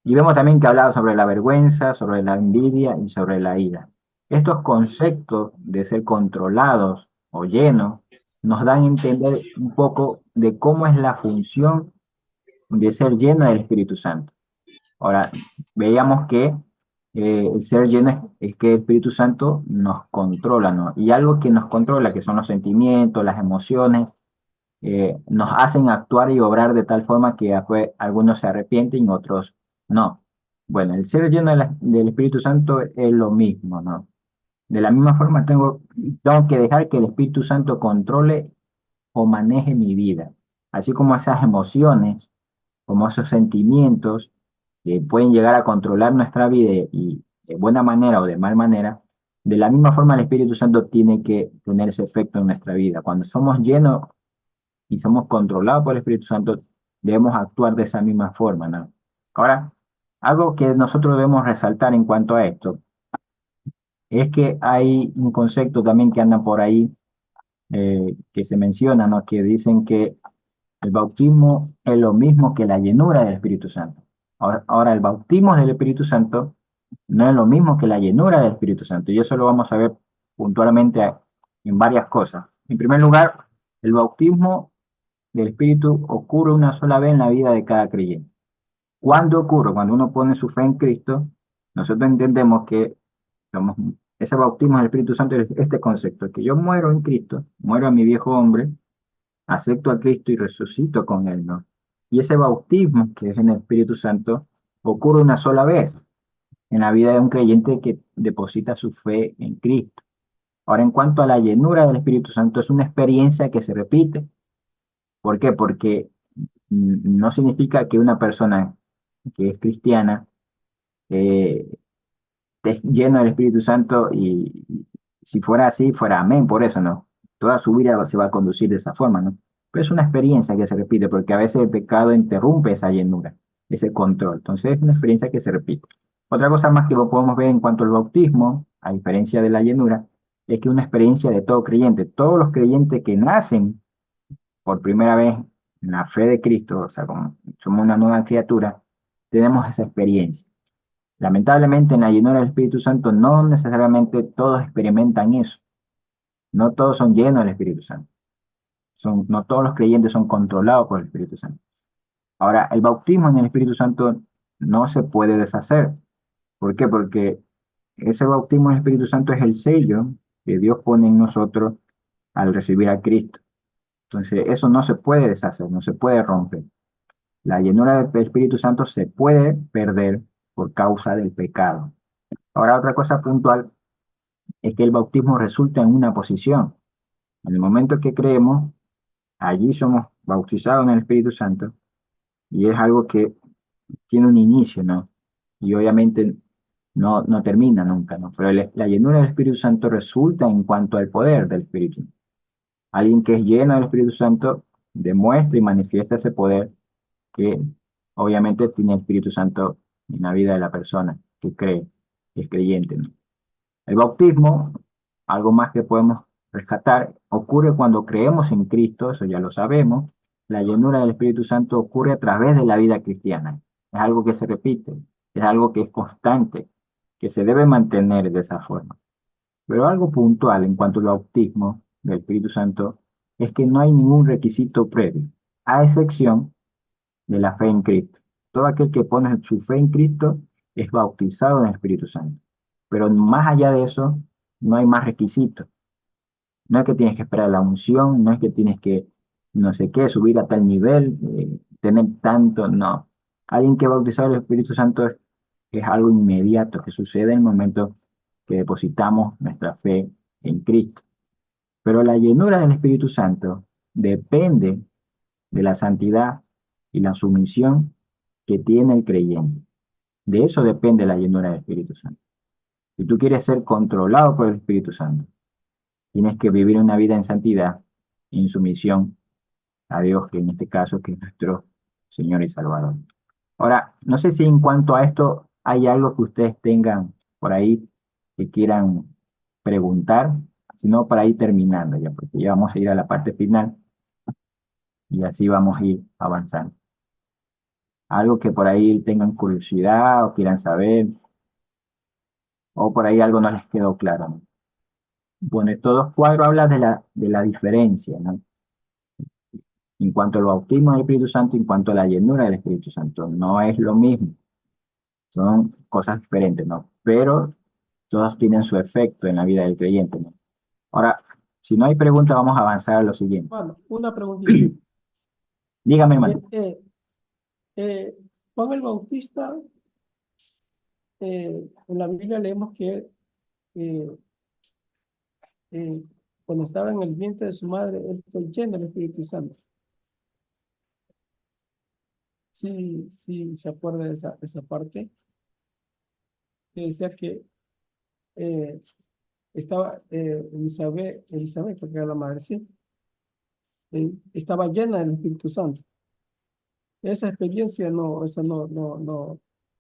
Y vemos también que hablaba sobre la vergüenza, sobre la envidia y sobre la ira. Estos conceptos de ser controlados o llenos nos dan a entender un poco de cómo es la función de ser lleno del Espíritu Santo. Ahora, veíamos que el ser lleno es que el Espíritu Santo nos controla, ¿no? Y algo que nos controla, que son los sentimientos, las emociones, nos hacen actuar y obrar de tal forma que después algunos se arrepienten y otros no. Bueno, el ser lleno del Espíritu Santo es lo mismo, ¿no? De la misma forma tengo que dejar que el Espíritu Santo controle o maneje mi vida, así como esas emociones, como esos sentimientos que pueden llegar a controlar nuestra vida y de buena manera o de mal manera. De la misma forma el Espíritu Santo tiene que tener ese efecto en nuestra vida. Cuando somos llenos y somos controlados por el Espíritu Santo, debemos actuar de esa misma forma, ¿no? Ahora, algo que nosotros debemos resaltar en cuanto a esto es que hay un concepto también que anda por ahí, que se menciona, ¿no? Que dicen que el bautismo es lo mismo que la llenura del Espíritu Santo. Ahora, el bautismo del Espíritu Santo no es lo mismo que la llenura del Espíritu Santo. Y eso lo vamos a ver puntualmente en varias cosas. En primer lugar, el bautismo del Espíritu ocurre una sola vez en la vida de cada creyente. ¿Cuándo ocurre? Cuando uno pone su fe en Cristo, nosotros entendemos que somos, ese bautismo del Espíritu Santo es este concepto, que yo muero en Cristo, muero a mi viejo hombre, acepto a Cristo y resucito con él, ¿no? Y ese bautismo que es en el Espíritu Santo ocurre una sola vez en la vida de un creyente que deposita su fe en Cristo. Ahora, en cuanto a la llenura del Espíritu Santo, es una experiencia que se repite. ¿Por qué? Porque no significa que una persona que es cristiana eh, esté lleno del Espíritu Santo y si fuera así, fuera amén, por eso, ¿no? Toda su vida se va a conducir de esa forma, ¿no? Pero es una experiencia que se repite porque a veces el pecado interrumpe esa llenura, ese control. Entonces es una experiencia que se repite. Otra cosa más que lo podemos ver en cuanto al bautismo, a diferencia de la llenura, es que es una experiencia de todo creyente. Todos los creyentes que nacen por primera vez en la fe de Cristo, o sea, como somos una nueva criatura, tenemos esa experiencia. Lamentablemente en la llenura del Espíritu Santo no necesariamente todos experimentan eso. No todos son llenos del Espíritu Santo. No todos los creyentes son controlados por el Espíritu Santo. Ahora, el bautismo en el Espíritu Santo no se puede deshacer. ¿Por qué? Porque ese bautismo en el Espíritu Santo es el sello que Dios pone en nosotros al recibir a Cristo. Entonces, eso no se puede deshacer, no se puede romper. La llenura del Espíritu Santo se puede perder por causa del pecado. Ahora, otra cosa puntual es que el bautismo resulta en una posición. En el momento que creemos, allí somos bautizados en el Espíritu Santo y es algo que tiene un inicio, ¿no? Y obviamente no termina nunca, ¿no? Pero la llenura del Espíritu Santo resulta en cuanto al poder del Espíritu. Alguien que es lleno del Espíritu Santo demuestra y manifiesta ese poder que obviamente tiene el Espíritu Santo en la vida de la persona que cree, que es creyente, ¿no? El bautismo, algo más que podemos rescatar, ocurre cuando creemos en Cristo, eso ya lo sabemos. La llenura del Espíritu Santo ocurre a través de la vida cristiana. Es algo que se repite, es algo que es constante, que se debe mantener de esa forma. Pero algo puntual en cuanto al bautismo del Espíritu Santo es que no hay ningún requisito previo, a excepción de la fe en Cristo. Todo aquel que pone su fe en Cristo es bautizado en el Espíritu Santo. Pero más allá de eso, no hay más requisitos. No es que tienes que esperar la unción, no es que tienes que, no sé qué, subir a tal nivel, tener tanto, no. Alguien que bautizado en el Espíritu Santo es algo inmediato que sucede en el momento que depositamos nuestra fe en Cristo. Pero la llenura del Espíritu Santo depende de la santidad y la sumisión que tiene el creyente. De eso depende la llenura del Espíritu Santo. Si tú quieres ser controlado por el Espíritu Santo, tienes que vivir una vida en santidad y en sumisión a Dios, que en este caso que es nuestro Señor y Salvador. Ahora, no sé si en cuanto a esto hay algo que ustedes tengan por ahí que quieran preguntar, sino para ir terminando ya, porque ya vamos a ir a la parte final y así vamos a ir avanzando. Algo que por ahí tengan curiosidad o quieran saber, o por ahí algo no les quedó claro, ¿no? Bueno, estos dos cuadros hablan de la diferencia, ¿no? En cuanto al bautismo del Espíritu Santo, en cuanto a la llenura del Espíritu Santo, no es lo mismo. Son cosas diferentes, ¿no? Pero todos tienen su efecto en la vida del creyente, ¿no? Ahora, si no hay preguntas, vamos a avanzar a lo siguiente. Bueno, una preguntita. Dígame, Eh, hermano. Juan el Bautista, en la Biblia leemos que eh, eh, cuando estaba en el vientre de su madre, él fue lleno del Espíritu Santo. Sí, sí, se acuerda de esa parte, que decía que eh, estaba Elizabeth, porque era la madre, sí, estaba llena del Espíritu Santo. Esa experiencia no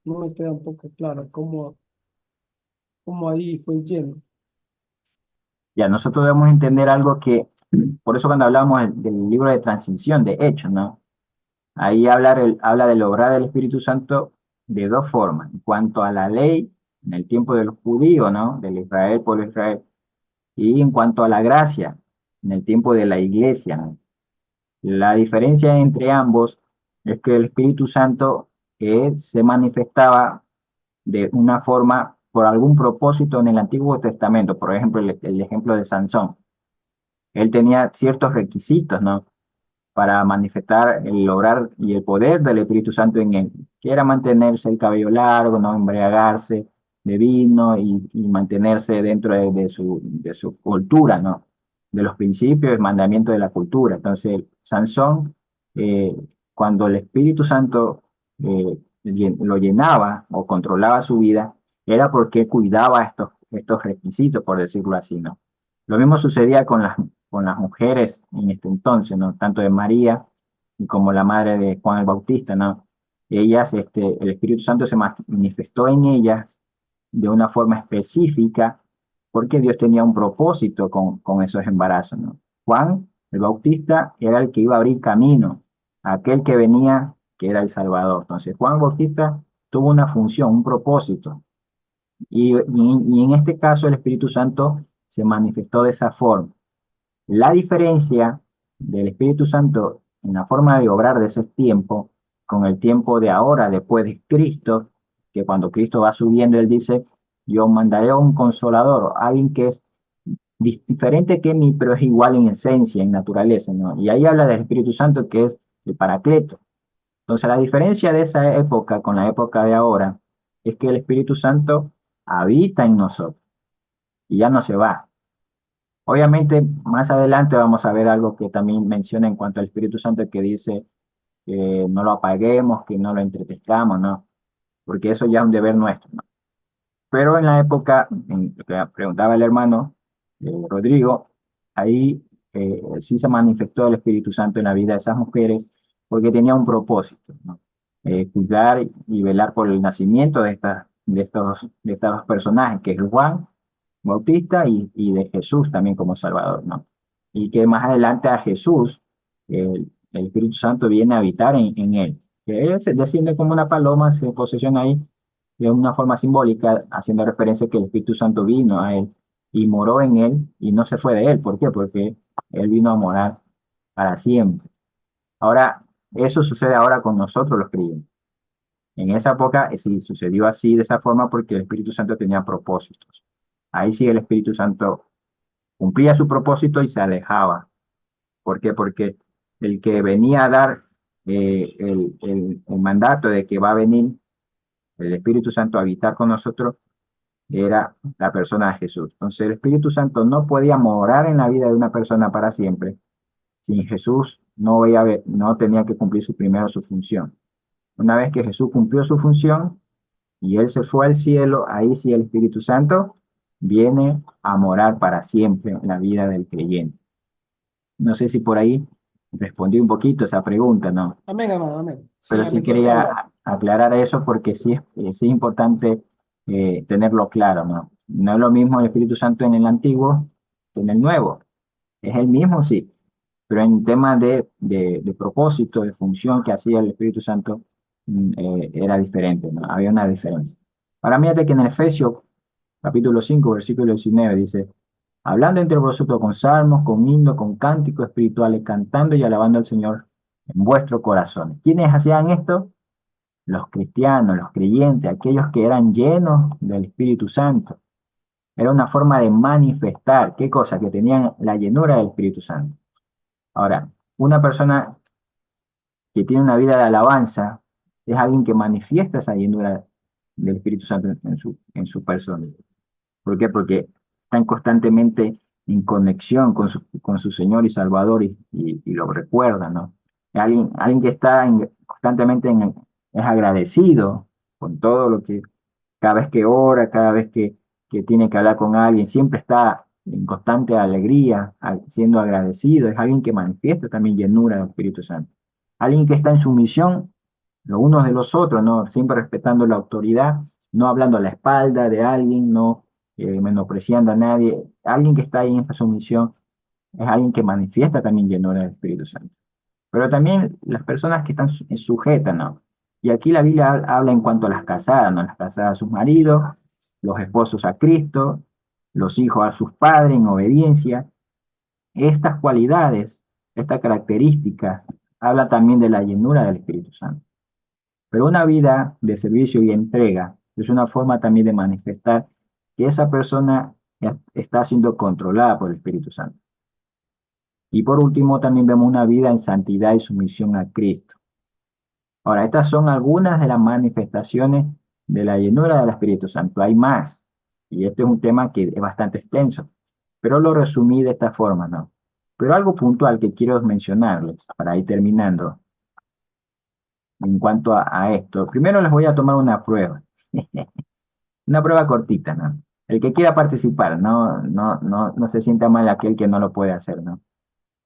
me queda un poco claro cómo ahí fue lleno. Ya, nosotros debemos entender algo que, por eso cuando hablamos del libro de transición, de Hechos, ¿no? Ahí habla del obrar del Espíritu Santo de dos formas. En cuanto a la ley, en el tiempo de los judíos, ¿no? Del Israel, pueblo de Israel. Y en cuanto a la gracia, en el tiempo de la iglesia, ¿no? La diferencia entre ambos es que el Espíritu Santo se manifestaba de una forma por algún propósito en el Antiguo Testamento. Por ejemplo, el ejemplo de Sansón. Él tenía ciertos requisitos, ¿no? Para manifestar el obrar y el poder del Espíritu Santo en él, que era mantenerse el cabello largo, no embriagarse de vino y mantenerse dentro de su cultura, ¿no? De los principios y mandamientos de la cultura. Entonces, Sansón, eh, cuando el Espíritu Santo lo llenaba o controlaba su vida, era porque cuidaba estos requisitos, por decirlo así, ¿no? Lo mismo sucedía con las mujeres en este entonces, ¿no? Tanto de María y como la madre de Juan el Bautista, ¿no? Ellas, el Espíritu Santo se manifestó en ellas de una forma específica porque Dios tenía un propósito con esos embarazos, ¿no? Juan el Bautista era el que iba a abrir camino a aquel que venía, que era el Salvador. Entonces, Juan el Bautista tuvo una función, un propósito. Y en este caso el Espíritu Santo se manifestó de esa forma. La diferencia del Espíritu Santo en la forma de obrar de ese tiempo con el tiempo de ahora, después de Cristo, que cuando Cristo va subiendo, Él dice, yo mandaré a un consolador, alguien que es diferente que mí, pero es igual en esencia, en naturaleza, ¿no? Y ahí habla del Espíritu Santo, que es el Paracleto. Entonces, la diferencia de esa época con la época de ahora es que el Espíritu Santo habita en nosotros y ya no se va. Obviamente, más adelante vamos a ver algo que también menciona en cuanto al Espíritu Santo que dice que no lo apaguemos, que no lo entretengamos, ¿no? Porque eso ya es un deber nuestro, ¿no? Pero en la época, en lo que preguntaba el hermano Rodrigo, ahí sí se manifestó el Espíritu Santo en la vida de esas mujeres porque tenía un propósito, ¿no? Cuidar y velar por el nacimiento de estos dos personajes, que es Juan Bautista y de Jesús también como Salvador, ¿no? Y que más adelante a Jesús, el Espíritu Santo viene a habitar en él. Que él se desciende como una paloma, se posesiona ahí de una forma simbólica, haciendo referencia que el Espíritu Santo vino a él y moró en él y no se fue de él. ¿Por qué? Porque él vino a morar para siempre. Ahora, eso sucede ahora con nosotros los creyentes. En esa época sí sucedió así de esa forma porque el Espíritu Santo tenía propósitos. Ahí sí el Espíritu Santo cumplía su propósito y se alejaba. ¿Por qué? Porque el que venía a dar el mandato de que va a venir el Espíritu Santo a habitar con nosotros era la persona de Jesús. Entonces el Espíritu Santo no podía morar en la vida de una persona para siempre. Sin Jesús no tenía que cumplir primero su función. Una vez que Jesús cumplió su función y él se fue al cielo, ahí sí el Espíritu Santo viene a morar para siempre en la vida del creyente. No sé si por ahí respondí un poquito esa pregunta, ¿no? Amén, hermano, amén. Sí, Pero sí amén, totalmente. quería aclarar eso porque sí es importante tenerlo claro, ¿no? No es lo mismo el Espíritu Santo en el Antiguo que en el Nuevo. Es el mismo, sí, pero en temas de propósito, de función que hacía el Espíritu Santo, era diferente, ¿no? Había una diferencia. Ahora mírate que en Efesios capítulo 5 versículo 19 dice, hablando entre vosotros con salmos, con himnos, con cánticos espirituales, cantando y alabando al Señor en vuestro corazón. ¿Quiénes hacían esto? los cristianos, los creyentes, aquellos que eran llenos del Espíritu Santo. Era una forma de manifestar, ¿qué cosa? Que tenían la llenura del Espíritu Santo. Ahora, una persona que tiene una vida de alabanza es alguien que manifiesta esa llenura del Espíritu Santo en su persona. ¿Por qué? Porque están constantemente en conexión con su Señor y Salvador y lo recuerdan, ¿no? Alguien que está constantemente es agradecido con todo lo que, cada vez que ora, cada vez que tiene que hablar con alguien, siempre está en constante alegría, siendo agradecido. Es alguien que manifiesta también llenura del Espíritu Santo. Alguien que está en sumisión los unos de los otros, ¿no? Siempre respetando la autoridad, no hablando a la espalda de alguien, no menospreciando a nadie. Alguien que está ahí en esta sumisión es alguien que manifiesta también llenura del Espíritu Santo. Pero también las personas que están sujetas, ¿no? Y aquí la Biblia habla en cuanto a las casadas, ¿no? Las casadas a sus maridos, los esposos a Cristo, los hijos a sus padres en obediencia. Estas cualidades, estas características, habla también de la llenura del Espíritu Santo. Pero una vida de servicio y entrega es una forma también de manifestar que esa persona está siendo controlada por el Espíritu Santo. Y por último, también vemos una vida en santidad y sumisión a Cristo. Ahora, estas son algunas de las manifestaciones de la llenura del Espíritu Santo. Hay más. Y este es un tema que es bastante extenso. Pero lo resumí de esta forma, ¿no? Pero algo puntual que quiero mencionarles para ir terminando en cuanto a esto. Primero les voy a tomar una prueba. Una prueba cortita, ¿no? El que quiera participar, no se sienta mal aquel que no lo puede hacer, ¿no?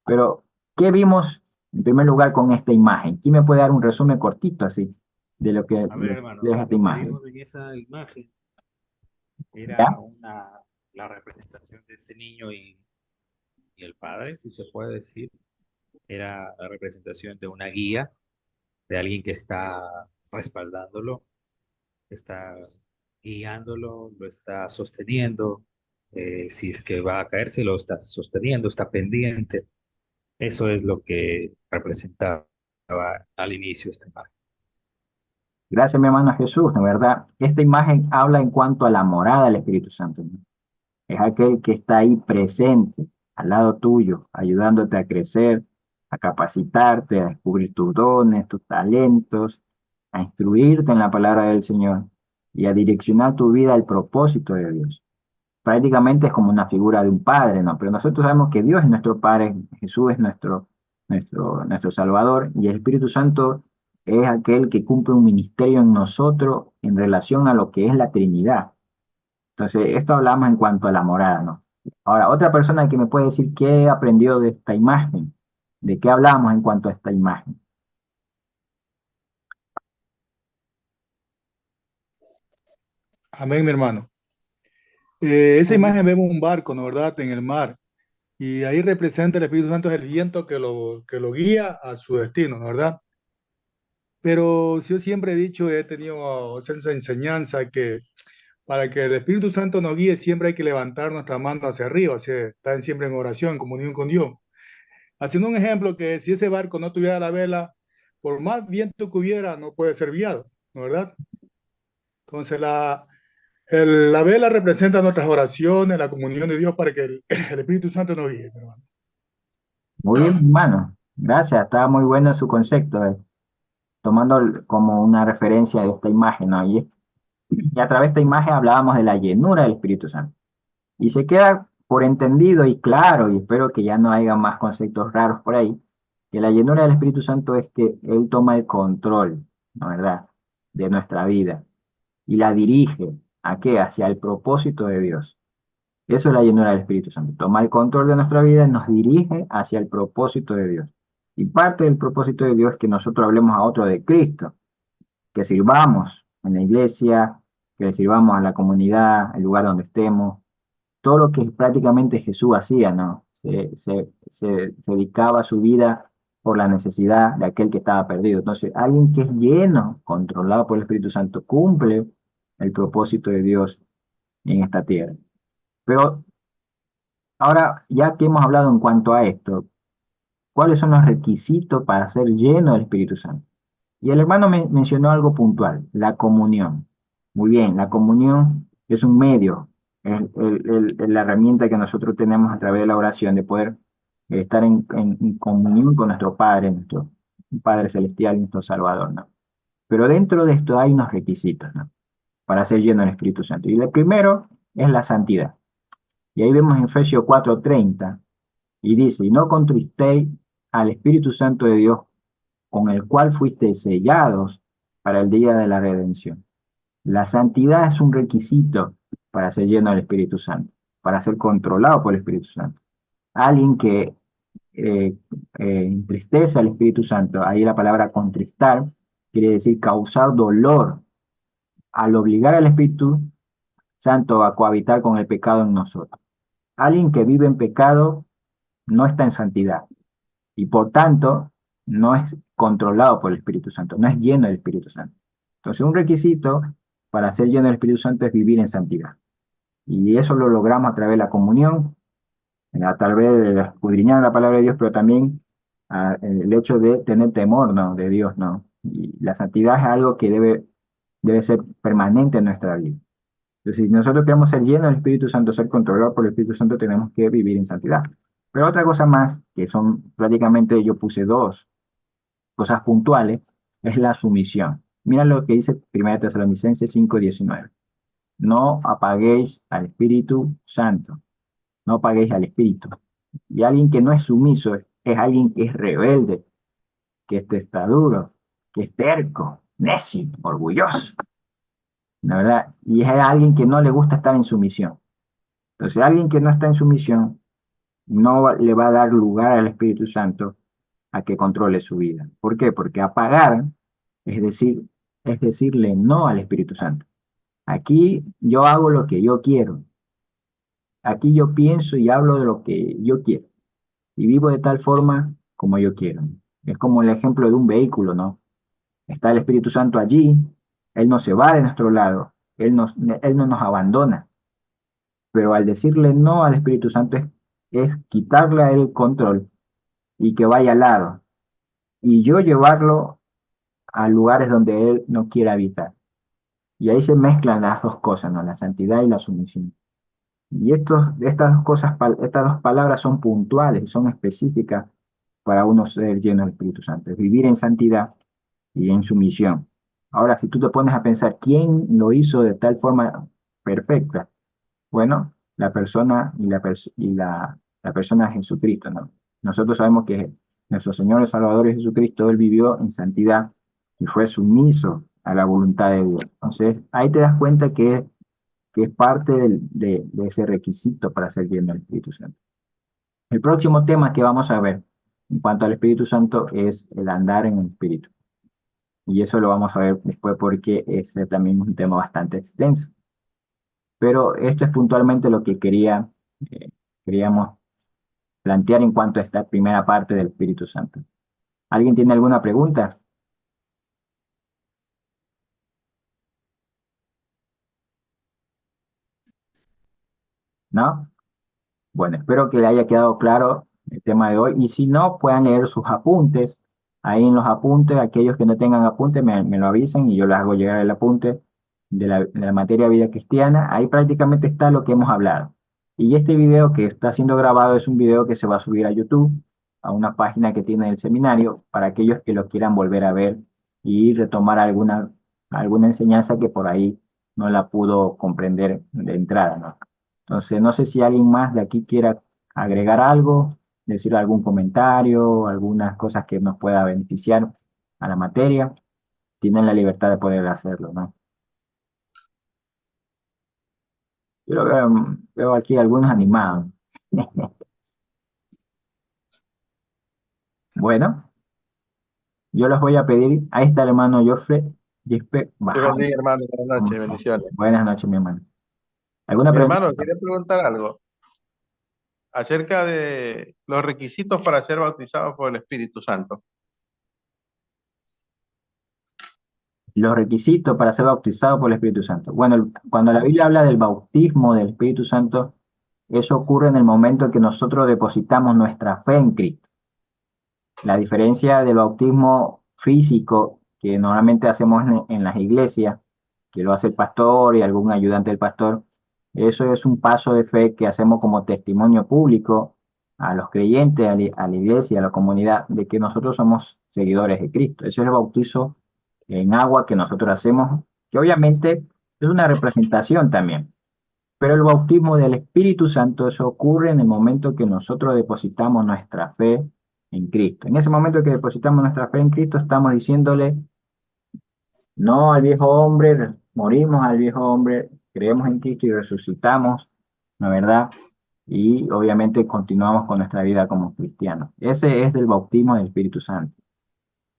Pero, ¿qué vimos en primer lugar con esta imagen? ¿Quién me puede dar un resumen cortito así de lo que A ver, hermano, de esta lo que imagen? vimos en esa imagen ¿Ya? era la representación de este niño y el padre, si se puede decir. Era la representación de una guía, de alguien que está respaldándolo, está guiándolo, lo está sosteniendo. Si es que va a caerse, lo está sosteniendo, está pendiente. Eso es lo que representaba al inicio esta imagen. Gracias, mi hermano Jesús, de verdad. Esta imagen habla en cuanto a la morada del Espíritu Santo, ¿no? Es aquel que está ahí presente, al lado tuyo, ayudándote a crecer, a capacitarte, a descubrir tus dones, tus talentos, a instruirte en la palabra del Señor y a direccionar tu vida al propósito de Dios. Prácticamente es como una figura de un padre, ¿no? Pero nosotros sabemos que Dios es nuestro Padre, Jesús es nuestro Salvador, y el Espíritu Santo es aquel que cumple un ministerio en nosotros en relación a lo que es la Trinidad. Entonces, esto hablamos en cuanto a la morada, ¿no? Ahora, otra persona que me puede decir qué aprendió de esta imagen, de qué hablamos en cuanto a esta imagen. Amén, mi hermano. Esa imagen vemos un barco, ¿no verdad? En el mar. Y ahí representa el Espíritu Santo, es el viento que lo guía a su destino, ¿no verdad? Pero yo siempre he dicho, he tenido esa enseñanza que para que el Espíritu Santo nos guíe, siempre hay que levantar nuestra mano hacia arriba, estar siempre en oración, en comunión con Dios. Haciendo un ejemplo que si ese barco no tuviera la vela, por más viento que hubiera, no puede ser guiado, ¿no verdad? Entonces la vela representa nuestras oraciones, la comunión de Dios para que el Espíritu Santo nos guíe, hermano. Muy bien, hermano. Gracias, estaba muy bueno su concepto, tomando como una referencia de esta imagen, ¿no? Y a través de esta imagen hablábamos de la llenura del Espíritu Santo. Y se queda por entendido y claro, y espero que ya no haya más conceptos raros por ahí, que la llenura del Espíritu Santo es que Él toma el control, ¿no verdad?, de nuestra vida y la dirige. ¿A qué? Hacia el propósito de Dios. Eso es la llenura del Espíritu Santo. Toma el control de nuestra vida y nos dirige hacia el propósito de Dios. Y parte del propósito de Dios es que nosotros hablemos a otro de Cristo, que sirvamos en la iglesia, que le sirvamos a la comunidad, el lugar donde estemos, todo lo que prácticamente Jesús hacía, ¿no? Se dedicaba su vida por la necesidad de aquel que estaba perdido. Entonces, alguien que es lleno, controlado por el Espíritu Santo, cumple el propósito de Dios en esta tierra. Pero ahora, ya que hemos hablado en cuanto a esto, ¿cuáles son los requisitos para ser lleno del Espíritu Santo? Y el hermano mencionó algo puntual, la comunión. Muy bien, la comunión es un medio, es la herramienta que nosotros tenemos a través de la oración de poder estar en comunión con nuestro Padre Celestial y nuestro Salvador, ¿no? Pero dentro de esto hay unos requisitos, ¿no? Para ser lleno del Espíritu Santo. Y el primero es la santidad. Y ahí vemos en Efesios 4:30, y dice, y no contristéis al Espíritu Santo de Dios, con el cual fuisteis sellados para el día de la redención. La santidad es un requisito para ser lleno del Espíritu Santo, para ser controlado por el Espíritu Santo. Alguien que eh, entristece al Espíritu Santo, ahí la palabra contristar quiere decir causar dolor al obligar al Espíritu Santo a cohabitar con el pecado en nosotros. Alguien que vive en pecado no está en santidad y por tanto no es controlado por el Espíritu Santo, no es lleno del Espíritu Santo. Entonces un requisito para ser lleno del Espíritu Santo es vivir en santidad. Y eso lo logramos a través de la comunión, a través de escudriñar la palabra de Dios, pero también el hecho de tener temor, ¿no? De Dios, ¿no? Y la santidad es algo que debe ser permanente en nuestra vida. Entonces, si nosotros queremos ser llenos del Espíritu Santo, ser controlados por el Espíritu Santo, tenemos que vivir en santidad. Pero otra cosa más, que son prácticamente, yo puse dos cosas puntuales, es la sumisión. Mira lo que dice 1 Tesalonicenses 5:19. No apaguéis al Espíritu Santo, no apaguéis al Espíritu. Y alguien que no es sumiso es alguien que es rebelde, que es testarudo, que es terco, necio, orgulloso. ¿La verdad? Y es alguien que no le gusta estar en sumisión. Entonces, alguien que no está en sumisión le va a dar lugar al Espíritu Santo a que controle su vida. ¿Por qué? Porque apagar es decir, es decirle no al Espíritu Santo. Aquí yo hago lo que yo quiero. Aquí yo pienso y hablo de lo que yo quiero. Y vivo de tal forma como yo quiero. Es como el ejemplo de un vehículo, ¿no? Está el Espíritu Santo allí, Él no se va de nuestro lado, Él no nos abandona. Pero al decirle no al Espíritu Santo es quitarle a Él el control y que vaya al lado. Y yo llevarlo a lugares donde Él no quiere habitar. Y ahí se mezclan las dos cosas, ¿no? La santidad y la sumisión. Y estas dos palabras son puntuales y son específicas para uno ser lleno del Espíritu Santo. Es vivir en santidad y en sumisión. Ahora, si tú te pones a pensar quién lo hizo de tal forma perfecta, bueno, la persona la persona es Jesucristo, ¿no? Nosotros sabemos que nuestro Señor y Salvador Jesucristo, Él vivió en santidad y fue sumiso a la voluntad de Dios. Entonces, ahí te das cuenta que es parte de ese requisito para ser lleno del Espíritu Santo. El próximo tema que vamos a ver en cuanto al Espíritu Santo es el andar en el Espíritu. Y eso lo vamos a ver después porque ese también es un tema bastante extenso. Pero esto es puntualmente lo que queríamos plantear en cuanto a esta primera parte del Espíritu Santo. ¿Alguien tiene alguna pregunta? ¿No? Bueno, espero que le haya quedado claro el tema de hoy. Y si no, puedan leer sus apuntes. Ahí en los apuntes, aquellos que no tengan apuntes, me lo avisan y yo les hago llegar el apunte de la materia vida cristiana. Ahí prácticamente está lo que hemos hablado. Y este video que está siendo grabado es un video que se va a subir a YouTube, a una página que tiene el seminario, para aquellos que lo quieran volver a ver y retomar alguna enseñanza que por ahí no la pudo comprender de entrada, ¿no? Entonces, no sé si alguien más de aquí quiera agregar algo, decir algún comentario, algunas cosas que nos pueda beneficiar a la materia. Tienen la libertad de poder hacerlo, ¿no? Yo veo aquí algunos animados. Bueno, yo les voy a pedir, ahí está el hermano Jesper Dios bajando. bendiga, hermano. Buenas noches, bendiciones. Buenas noches, mi hermano. ¿Alguna Mi pregunta? hermano, quería preguntar algo acerca de los requisitos para ser bautizado por el Espíritu Santo. Los requisitos para ser bautizado por el Espíritu Santo. Bueno, cuando la Biblia habla del bautismo del Espíritu Santo, eso ocurre en el momento en que nosotros depositamos nuestra fe en Cristo. La diferencia del bautismo físico, que normalmente hacemos en las iglesias, que lo hace el pastor y algún ayudante del pastor, eso es un paso de fe que hacemos como testimonio público a los creyentes, a la iglesia, a la comunidad, de que nosotros somos seguidores de Cristo. Ese es el bautizo en agua que nosotros hacemos, que obviamente es una representación también. Pero el bautismo del Espíritu Santo, eso ocurre en el momento que nosotros depositamos nuestra fe en Cristo. En ese momento que depositamos nuestra fe en Cristo, estamos diciéndole no al viejo hombre, morimos al viejo hombre, creemos en Cristo y resucitamos, ¿no es verdad? Y obviamente continuamos con nuestra vida como cristianos. Ese es el bautismo del Espíritu Santo.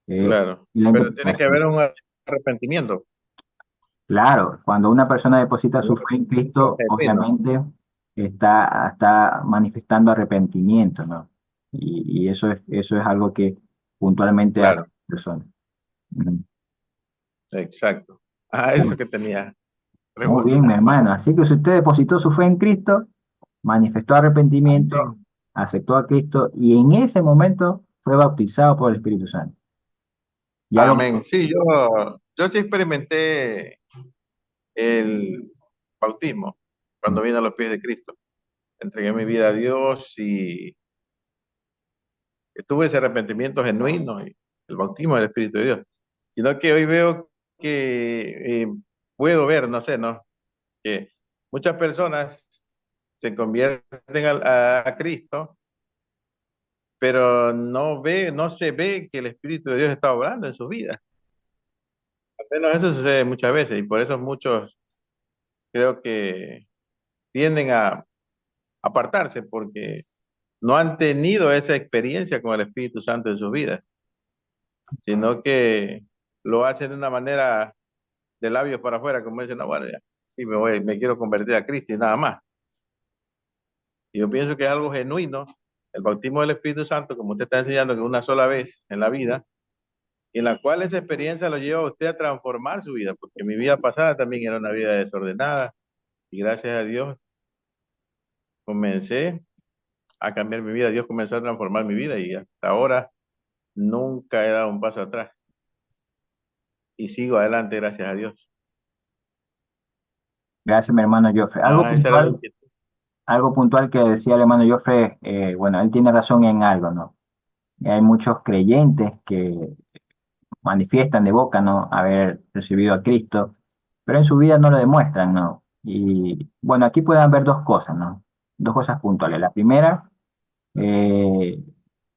Claro, Y la pero tiene que interpretación. haber un arrepentimiento. Claro, cuando una persona deposita su fe en Cristo, Genuino. obviamente está manifestando arrepentimiento, ¿no? Y eso es algo que puntualmente hace Claro, la persona. Ujú. exacto. Ah, eso que tenía Muy bien, mi pregunta. hermano. Así que si usted depositó su fe en Cristo, manifestó arrepentimiento, Amén. aceptó a Cristo y en ese momento fue bautizado por el Espíritu Santo. Ya lo, Amén. Sí, yo sí experimenté el bautismo cuando vine a los pies de Cristo. Entregué mi vida a Dios y tuve ese arrepentimiento genuino y el bautismo del Espíritu de Dios. Sino que hoy veo que puedo ver, no sé, ¿no? Que muchas personas se convierten a Cristo, pero no se ve que el Espíritu de Dios está obrando en su vida. Apenas eso sucede muchas veces y por eso muchos creo que tienden a apartarse porque no han tenido esa experiencia con el Espíritu Santo en su vida, sino que lo hacen de una manera de labios para afuera, como dicen, no, bueno, ya, sí, me quiero convertir a Cristo y nada más. Y yo pienso que es algo genuino, el bautismo del Espíritu Santo, como usted está enseñando, que una sola vez en la vida, en la cual esa experiencia lo lleva a usted a transformar su vida, porque mi vida pasada también era una vida desordenada, y gracias a Dios comencé a cambiar mi vida, Dios comenzó a transformar mi vida y hasta ahora nunca he dado un paso atrás y sigo adelante, gracias a Dios. gracias, mi hermano Joffre. Esa era la inquietud. Algo puntual que decía el hermano Joffre, bueno, él tiene razón en algo, ¿no? Y hay muchos creyentes que manifiestan de boca, ¿no? Haber recibido a Cristo, pero en su vida no lo demuestran, ¿no? Y bueno, aquí pueden haber dos cosas, ¿no? Dos cosas puntuales. La primera, eh,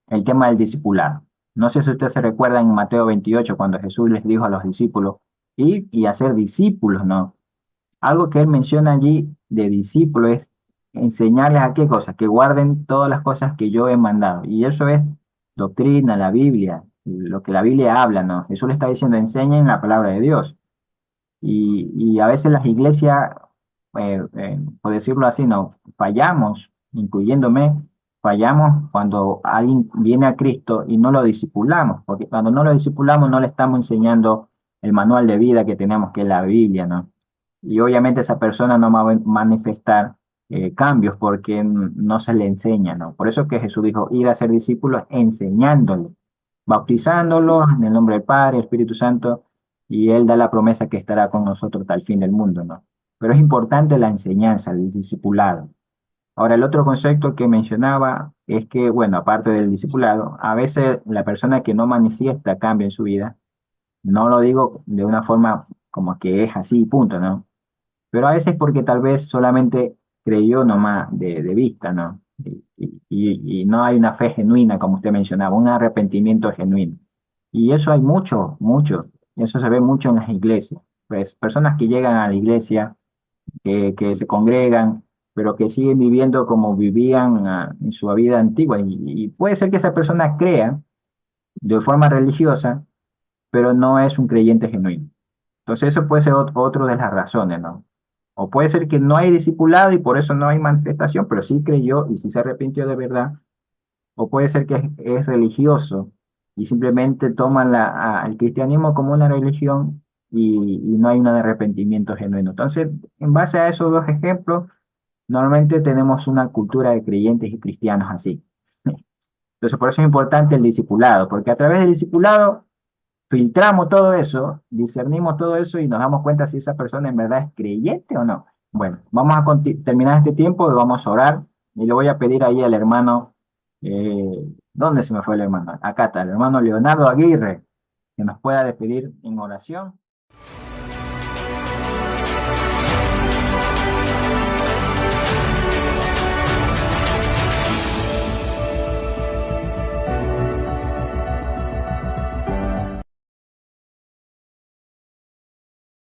el tema del discipulado. No sé si usted se recuerda en Mateo 28, cuando Jesús les dijo a los discípulos, ir y hacer discípulos, ¿no? Algo que él menciona allí de discípulo es enseñarles a qué cosas, que guarden todas las cosas que yo he mandado. Y eso es doctrina, la Biblia, lo que la Biblia habla, ¿no? Jesús le está diciendo, enseñen la palabra de Dios. Y a veces las iglesias, por decirlo así, no, fallamos, incluyéndome, fallamos cuando alguien viene a Cristo y no lo discipulamos, porque cuando no lo discipulamos no le estamos enseñando el manual de vida que tenemos, que es la Biblia, ¿no? Y obviamente esa persona no va a manifestar cambios porque no se le enseña, ¿no? Por eso que Jesús dijo, ir a ser discípulos enseñándolos, bautizándolos en el nombre del Padre, Espíritu Santo, y Él da la promesa que estará con nosotros hasta el fin del mundo, ¿no? Pero es importante la enseñanza, el discipulado. Ahora, el otro concepto que mencionaba es que, bueno, aparte del discipulado, a veces la persona que no manifiesta cambio en su vida, no lo digo de una forma como que es así, punto, ¿no? Pero a veces porque tal vez solamente creyó nomás de vista, ¿no? Y no hay una fe genuina, como usted mencionaba, un arrepentimiento genuino. Y eso hay mucho, mucho. Eso se ve mucho en las iglesias. Pues personas que llegan a la iglesia, que se congregan, pero que siguen viviendo como vivían en su vida antigua. Y puede ser que esa persona crea de forma religiosa, pero no es un creyente genuino. Entonces eso puede ser otro de las razones, ¿no? O puede ser que no hay discipulado y por eso no hay manifestación, pero sí creyó y sí se arrepintió de verdad. O puede ser que es religioso y simplemente toma el cristianismo como una religión y no hay un arrepentimiento genuino. Entonces, en base a esos dos ejemplos, normalmente tenemos una cultura de creyentes y cristianos así. Entonces, por eso es importante el discipulado, porque a través del discipulado filtramos todo eso, discernimos todo eso y nos damos cuenta si esa persona en verdad es creyente o no. Bueno, vamos a terminar este tiempo y vamos a orar. Y le voy a pedir ahí al hermano, ¿dónde se me fue el hermano? Acá está, el hermano Leonardo Aguirre, que nos pueda despedir en oración.